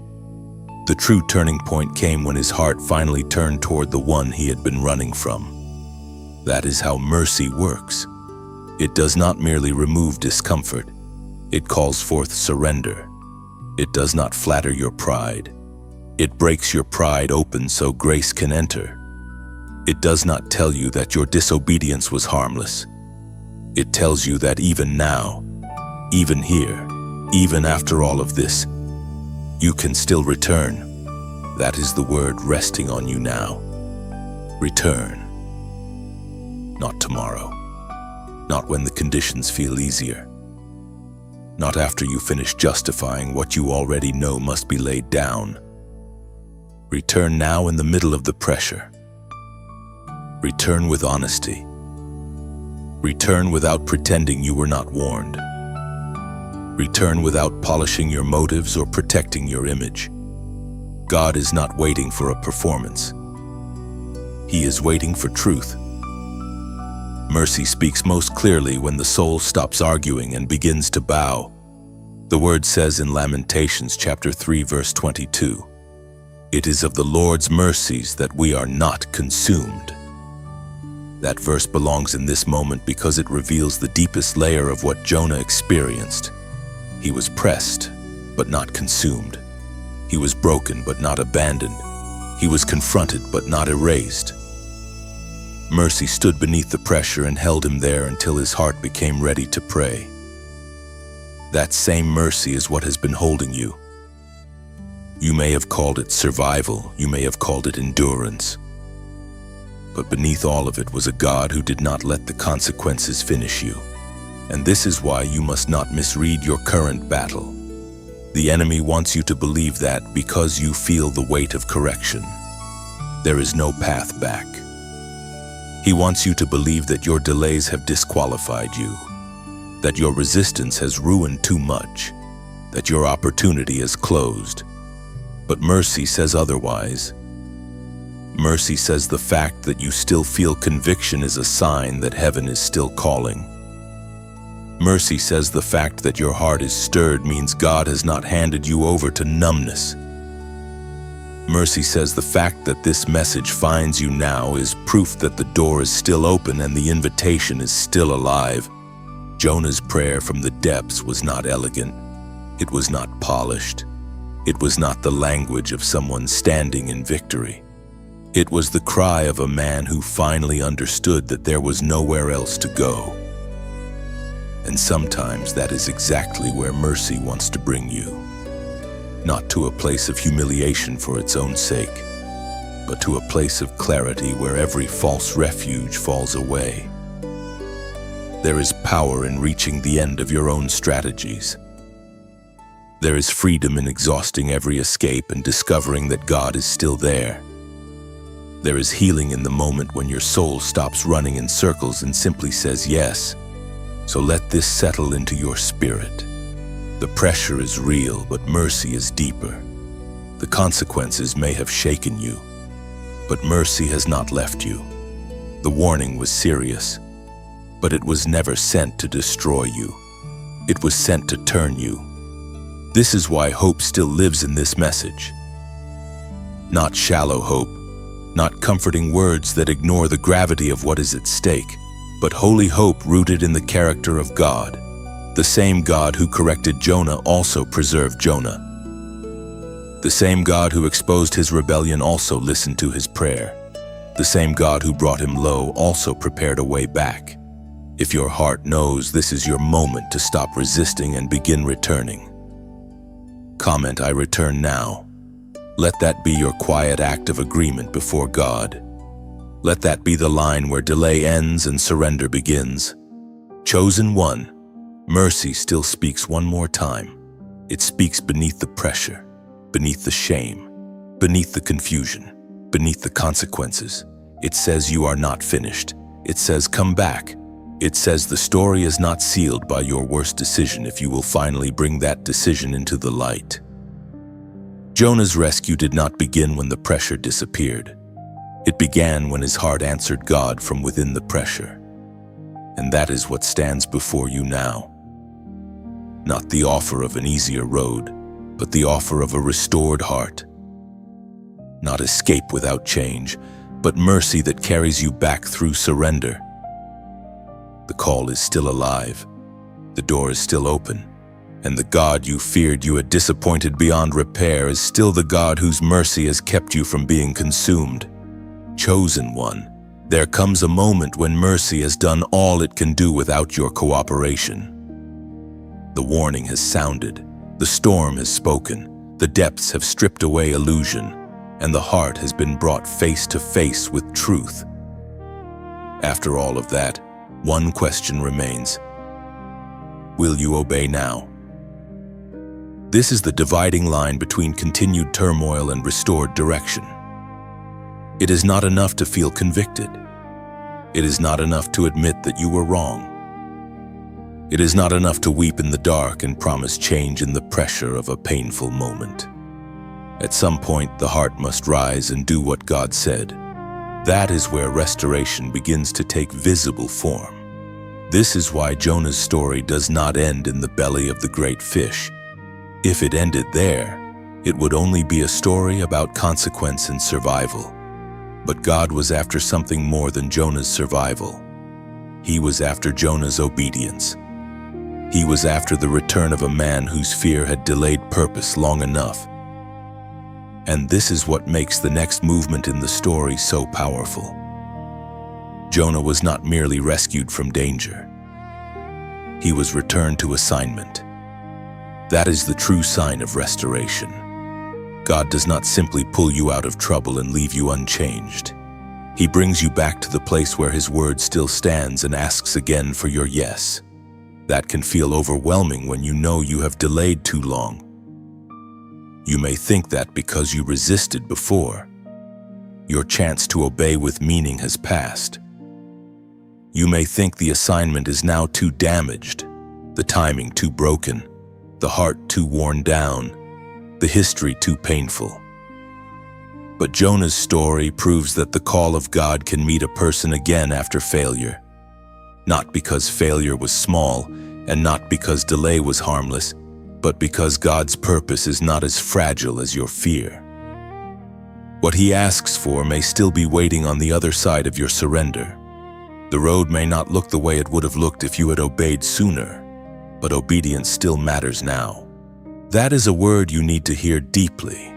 The true turning point came when his heart finally turned toward the one he had been running from. That is how mercy works. It does not merely remove discomfort. It calls forth surrender. It does not flatter your pride. It breaks your pride open so grace can enter. It does not tell you that your disobedience was harmless. It tells you that even now, even here, even after all of this, you can still return. That is the word resting on you now. Return. Not tomorrow. Not when the conditions feel easier. Not after you finish justifying what you already know must be laid down. Return now in the middle of the pressure. Return with honesty. Return without pretending you were not warned. Return without polishing your motives or protecting your image. God is not waiting for a performance. He is waiting for truth. Mercy speaks most clearly when the soul stops arguing and begins to bow. The word says in Lamentations chapter 3 verse 22, "It is of the Lord's mercies that we are not consumed." That verse belongs in this moment because it reveals the deepest layer of what Jonah experienced. He was pressed, but not consumed. He was broken, but not abandoned. He was confronted, but not erased. Mercy stood beneath the pressure and held him there until his heart became ready to pray. That same mercy is what has been holding you. You may have called it survival, you may have called it endurance. But beneath all of it was a God who did not let the consequences finish you. And this is why you must not misread your current battle. The enemy wants you to believe that because you feel the weight of correction, there is no path back. He wants you to believe that your delays have disqualified you, that your resistance has ruined too much, that your opportunity is closed. But mercy says otherwise. Mercy says the fact that you still feel conviction is a sign that heaven is still calling. Mercy says the fact that your heart is stirred means God has not handed you over to numbness. Mercy says the fact that this message finds you now is proof that the door is still open and the invitation is still alive. Jonah's prayer from the depths was not elegant. It was not polished. It was not the language of someone standing in victory. It was the cry of a man who finally understood that there was nowhere else to go. And sometimes that is exactly where mercy wants to bring you. not to a place of humiliation for its own sake, but to a place of clarity where every false refuge falls away. There is power in reaching the end of your own strategies. There is freedom in exhausting every escape and discovering that God is still there. There is healing in the moment when your soul stops running in circles and simply says yes. So let this settle into your spirit. The pressure is real, but mercy is deeper. The consequences may have shaken you, but mercy has not left you. The warning was serious, but it was never sent to destroy you. It was sent to turn you. This is why hope still lives in this message. Not shallow hope, not comforting words that ignore the gravity of what is at stake, but holy hope rooted in the character of God. The same God who corrected Jonah also preserved Jonah. The same God who exposed his rebellion also listened to his prayer. The same God who brought him low also prepared a way back. If your heart knows this is your moment to stop resisting and begin returning. Comment, "I return now." Let that be your quiet act of agreement before God. Let that be the line where delay ends and surrender begins. Chosen one, mercy still speaks one more time. It speaks beneath the pressure, beneath the shame, beneath the confusion, beneath the consequences. It says you are not finished. It says come back. It says the story is not sealed by your worst decision if you will finally bring that decision into the light. Jonah's rescue did not begin when the pressure disappeared. It began when his heart answered God from within the pressure. And that is what stands before you now. Not the offer of an easier road, but the offer of a restored heart. Not escape without change, but mercy that carries you back through surrender. The call is still alive, the door is still open, and the God you feared you had disappointed beyond repair is still the God whose mercy has kept you from being consumed. Chosen one, there comes a moment when mercy has done all it can do without your cooperation. The warning has sounded, the storm has spoken, the depths have stripped away illusion, and the heart has been brought face to face with truth. After all of that, one question remains. Will you obey now? This is the dividing line between continued turmoil and restored direction. It is not enough to feel convicted. It is not enough to admit that you were wrong. It is not enough to weep in the dark and promise change in the pressure of a painful moment. At some point, the heart must rise and do what God said. That is where restoration begins to take visible form. This is why Jonah's story does not end in the belly of the great fish. If it ended there, it would only be a story about consequence and survival. But God was after something more than Jonah's survival. He was after Jonah's obedience. He was after the return of a man whose fear had delayed purpose long enough. And this is what makes the next movement in the story so powerful. Jonah was not merely rescued from danger. He was returned to assignment. That is the true sign of restoration. God does not simply pull you out of trouble and leave you unchanged. He brings you back to the place where His word still stands and asks again for your yes. That can feel overwhelming when you know you have delayed too long. You may think that because you resisted before, your chance to obey with meaning has passed. You may think the assignment is now too damaged, the timing too broken, the heart too worn down, the history too painful. But Jonah's story proves that the call of God can meet a person again after failure. Not because failure was small, and not because delay was harmless, but because God's purpose is not as fragile as your fear. What He asks for may still be waiting on the other side of your surrender. The road may not look the way it would have looked if you had obeyed sooner, but obedience still matters now. That is a word you need to hear deeply.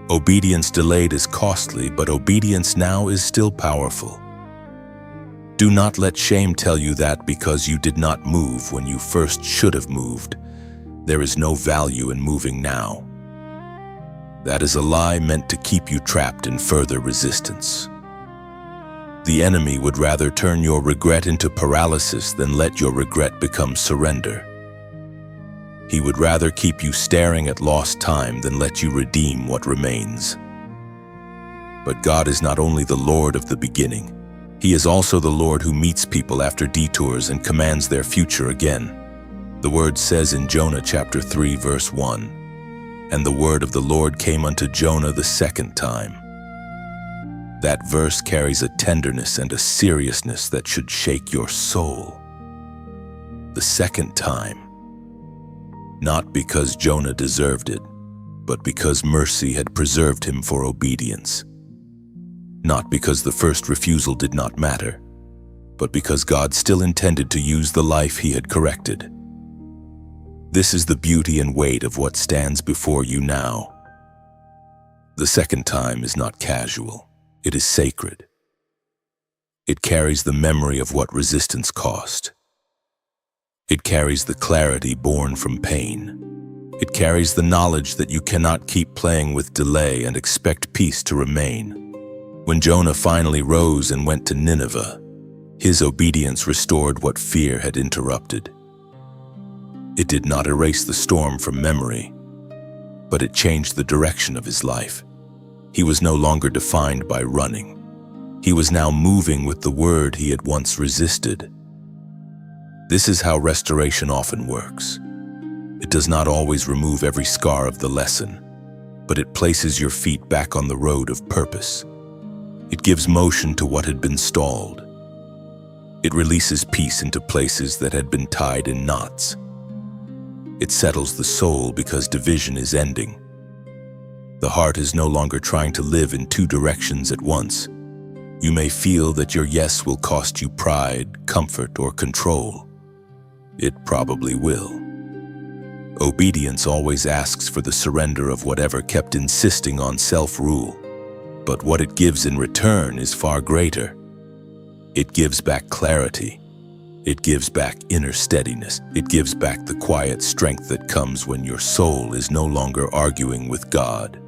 Obedience delayed is costly, but obedience now is still powerful. Do not let shame tell you that because you did not move when you first should have moved. There is no value in moving now. That is a lie meant to keep you trapped in further resistance. The enemy would rather turn your regret into paralysis than let your regret become surrender. He would rather keep you staring at lost time than let you redeem what remains. But God is not only the Lord of the beginning, He is also the Lord who meets people after detours and commands their future again. The word says in Jonah chapter 3 verse 1, "And the word of the Lord came unto Jonah the second time." That verse carries a tenderness and a seriousness that should shake your soul. The second time. Not because Jonah deserved it, but because mercy had preserved him for obedience. Not because the first refusal did not matter, but because God still intended to use the life He had corrected. This is the beauty and weight of what stands before you now. The second time is not casual. It is sacred. It carries the memory of what resistance cost. It carries the clarity born from pain. It carries the knowledge that you cannot keep playing with delay and expect peace to remain. When Jonah finally rose and went to Nineveh, his obedience restored what fear had interrupted. It did not erase the storm from memory, but it changed the direction of his life. He was no longer defined by running. He was now moving with the word he had once resisted. This is how restoration often works. It does not always remove every scar of the lesson, but it places your feet back on the road of purpose. It gives motion to what had been stalled. It releases peace into places that had been tied in knots. It settles the soul because division is ending. The heart is no longer trying to live in two directions at once. You may feel that your yes will cost you pride, comfort, or control. It probably will. Obedience always asks for the surrender of whatever kept insisting on self-rule. But what it gives in return is far greater. It gives back clarity. It gives back inner steadiness. It gives back the quiet strength that comes when your soul is no longer arguing with God.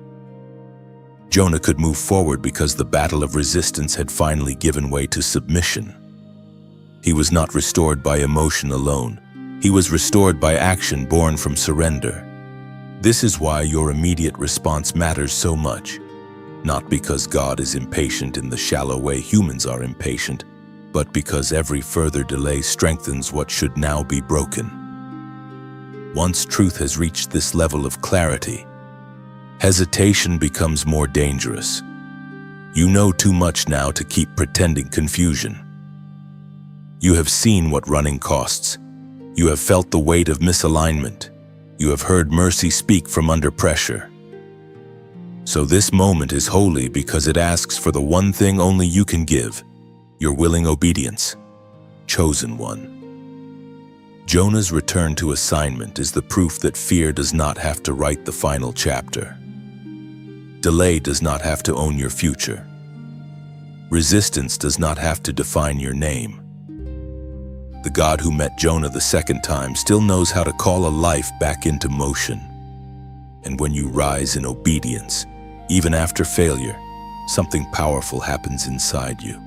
Jonah could move forward because the battle of resistance had finally given way to submission. He was not restored by emotion alone. He was restored by action born from surrender. This is why your immediate response matters so much. Not because God is impatient in the shallow way humans are impatient, but because every further delay strengthens what should now be broken. Once truth has reached this level of clarity, hesitation becomes more dangerous. You know too much now to keep pretending confusion. You have seen what running costs. You have felt the weight of misalignment. You have heard mercy speak from under pressure. So this moment is holy because it asks for the one thing only you can give, your willing obedience, chosen one. Jonah's return to assignment is the proof that fear does not have to write the final chapter. Delay does not have to own your future. Resistance does not have to define your name. The God who met Jonah the second time still knows how to call a life back into motion. And when you rise in obedience, even after failure, something powerful happens inside you.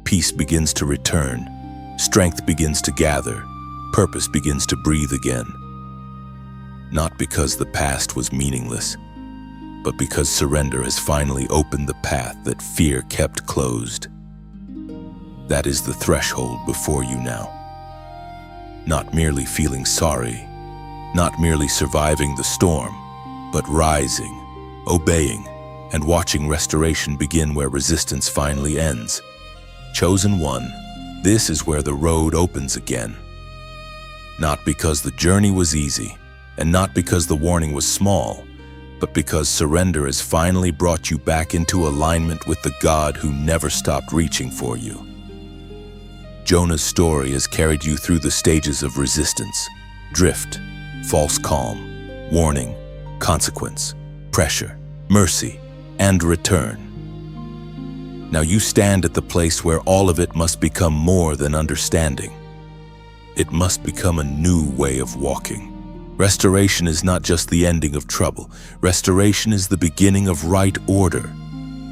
Peace begins to return, strength begins to gather, purpose begins to breathe again. Not because the past was meaningless, but because surrender has finally opened the path that fear kept closed. That is the threshold before you now. Not merely feeling sorry, not merely surviving the storm, but rising, obeying, and watching restoration begin where resistance finally ends. Chosen one, this is where the road opens again. Not because the journey was easy, and not because the warning was small, but because surrender has finally brought you back into alignment with the God who never stopped reaching for you. Jonah's story has carried you through the stages of resistance, drift, false calm, warning, consequence, pressure, mercy, and return. Now you stand at the place where all of it must become more than understanding. It must become a new way of walking, Restoration is not just the ending of trouble. Restoration is the beginning of right order.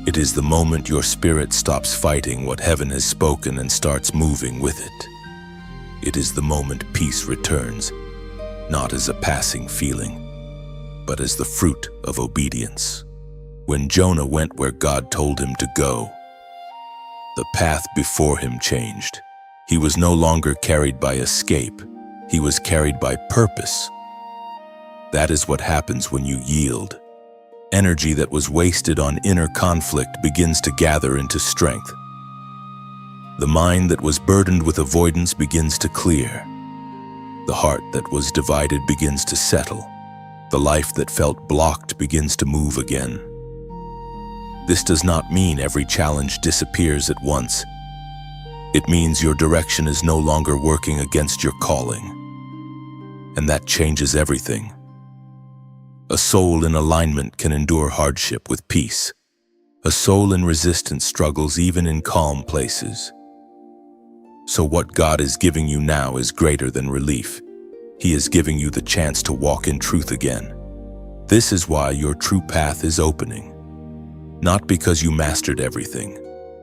It is the moment your spirit stops fighting what heaven has spoken and starts moving with it. It is the moment peace returns, not as a passing feeling, but as the fruit of obedience. When Jonah went where God told him to go, the path before him changed. He was no longer carried by escape. He was carried by purpose. That is what happens when you yield. Energy that was wasted on inner conflict begins to gather into strength. The mind that was burdened with avoidance begins to clear. The heart that was divided begins to settle. The life that felt blocked begins to move again. This does not mean every challenge disappears at once. It means your direction is no longer working against your calling. And that changes everything. A soul in alignment can endure hardship with peace. A soul in resistance struggles even in calm places. So what God is giving you now is greater than relief. He is giving you the chance to walk in truth again. This is why your true path is opening. Not because you mastered everything,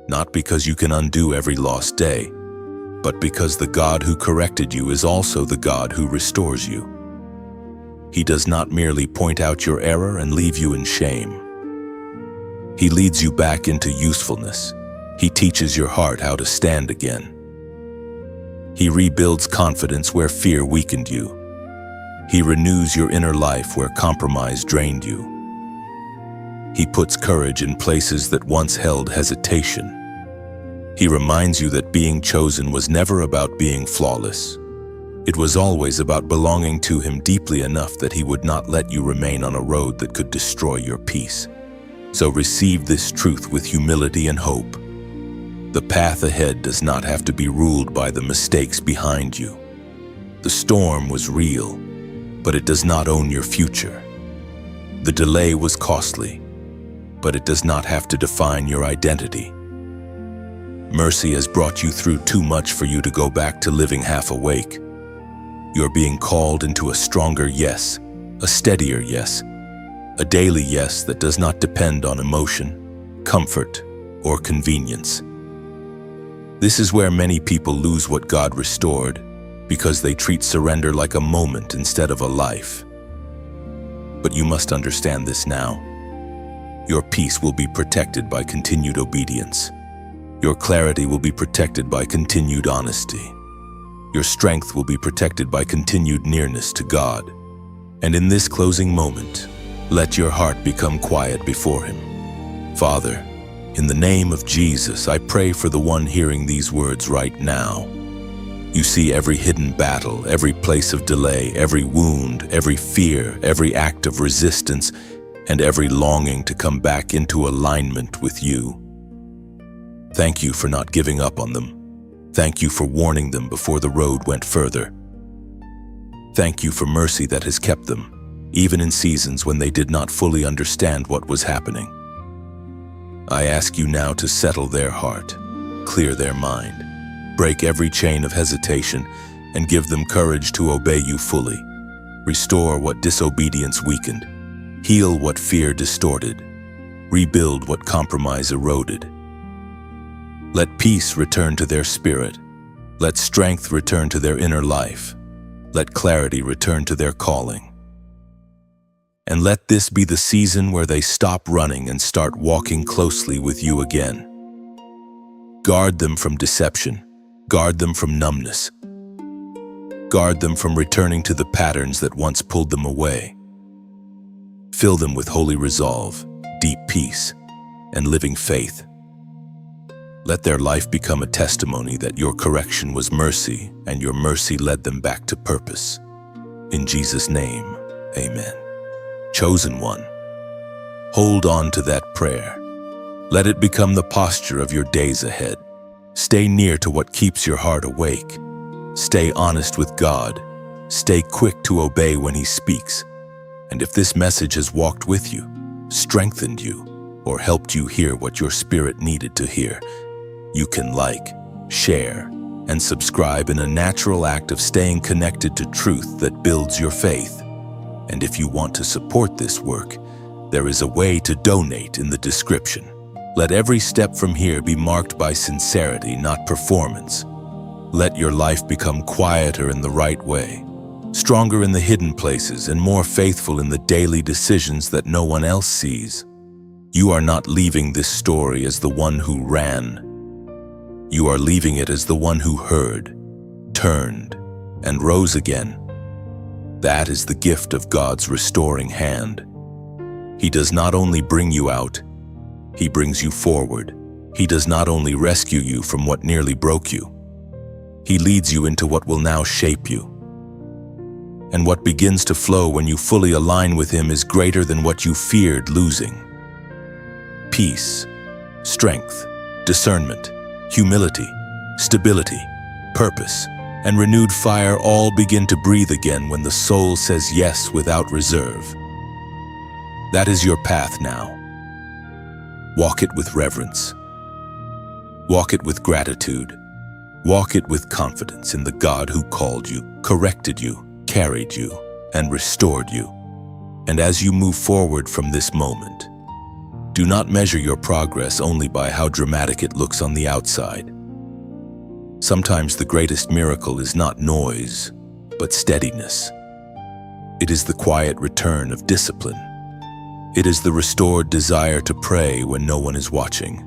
not because you can undo every lost day, but because the God who corrected you is also the God who restores you. He does not merely point out your error and leave you in shame. He leads you back into usefulness. He teaches your heart how to stand again. He rebuilds confidence where fear weakened you. He renews your inner life where compromise drained you. He puts courage in places that once held hesitation. He reminds you that being chosen was never about being flawless. It was always about belonging to Him deeply enough that He would not let you remain on a road that could destroy your peace. So receive this truth with humility and hope. The path ahead does not have to be ruled by the mistakes behind you. The storm was real, but it does not own your future. The delay was costly, but it does not have to define your identity. Mercy has brought you through too much for you to go back to living half awake. You're being called into a stronger yes, a steadier yes, a daily yes that does not depend on emotion, comfort, or convenience. This is where many people lose what God restored because they treat surrender like a moment instead of a life. But you must understand this now. Your peace will be protected by continued obedience. Your clarity will be protected by continued honesty. Your strength will be protected by continued nearness to God. And in this closing moment, let your heart become quiet before Him. Father, in the name of Jesus, I pray for the one hearing these words right now. You see every hidden battle, every place of delay, every wound, every fear, every act of resistance, and every longing to come back into alignment with You. Thank You for not giving up on them. Thank You for warning them before the road went further. Thank You for mercy that has kept them, even in seasons when they did not fully understand what was happening. I ask You now to settle their heart, clear their mind, break every chain of hesitation, and give them courage to obey You fully. Restore what disobedience weakened, heal what fear distorted, rebuild what compromise eroded. Let peace return to their spirit. Let strength return to their inner life. Let clarity return to their calling. And let this be the season where they stop running and start walking closely with You again. Guard them from deception. Guard them from numbness. Guard them from returning to the patterns that once pulled them away. Fill them with holy resolve, deep peace, and living faith. Let their life become a testimony that Your correction was mercy and Your mercy led them back to purpose. In Jesus' name, amen. Chosen one, hold on to that prayer. Let it become the posture of your days ahead. Stay near to what keeps your heart awake. Stay honest with God. Stay quick to obey when He speaks. And if this message has walked with you, strengthened you, or helped you hear what your spirit needed to hear, you can like, share, and subscribe in a natural act of staying connected to truth that builds your faith. And if you want to support this work, there is a way to donate in the description. Let every step from here be marked by sincerity, not performance. Let your life become quieter in the right way, stronger in the hidden places, and more faithful in the daily decisions that no one else sees. You are not leaving this story as the one who ran. You are leaving it as the one who heard, turned, and rose again. That is the gift of God's restoring hand. He does not only bring you out, He brings you forward. He does not only rescue you from what nearly broke you, He leads you into what will now shape you. And what begins to flow when you fully align with Him is greater than what you feared losing. Peace, strength, discernment, humility, stability, purpose, and renewed fire all begin to breathe again when the soul says yes without reserve. That is your path now. Walk it with reverence. Walk it with gratitude. Walk it with confidence in the God who called you, corrected you, carried you, and restored you. And as you move forward from this moment, do not measure your progress only by how dramatic it looks on the outside. Sometimes the greatest miracle is not noise, but steadiness. It is the quiet return of discipline. It is the restored desire to pray when no one is watching.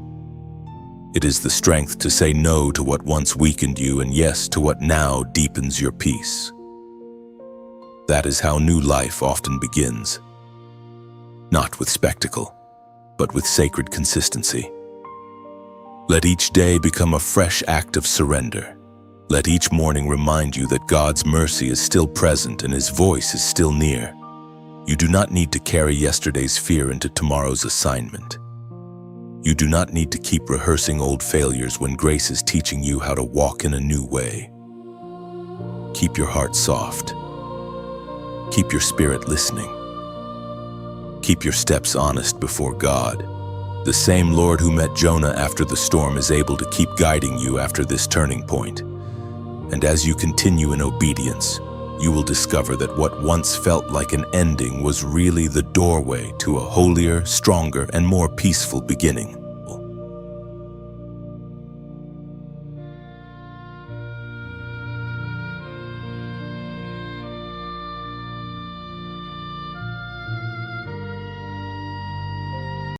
It is the strength to say no to what once weakened you and yes to what now deepens your peace. That is how new life often begins. Not with spectacle, but with sacred consistency. Let each day become a fresh act of surrender. Let each morning remind you that God's mercy is still present and His voice is still near. You do not need to carry yesterday's fear into tomorrow's assignment. You do not need to keep rehearsing old failures when grace is teaching you how to walk in a new way. Keep your heart soft. Keep your spirit listening. Keep your steps honest before God. The same Lord who met Jonah after the storm is able to keep guiding you after this turning point. And as you continue in obedience, you will discover that what once felt like an ending was really the doorway to a holier, stronger, and more peaceful beginning.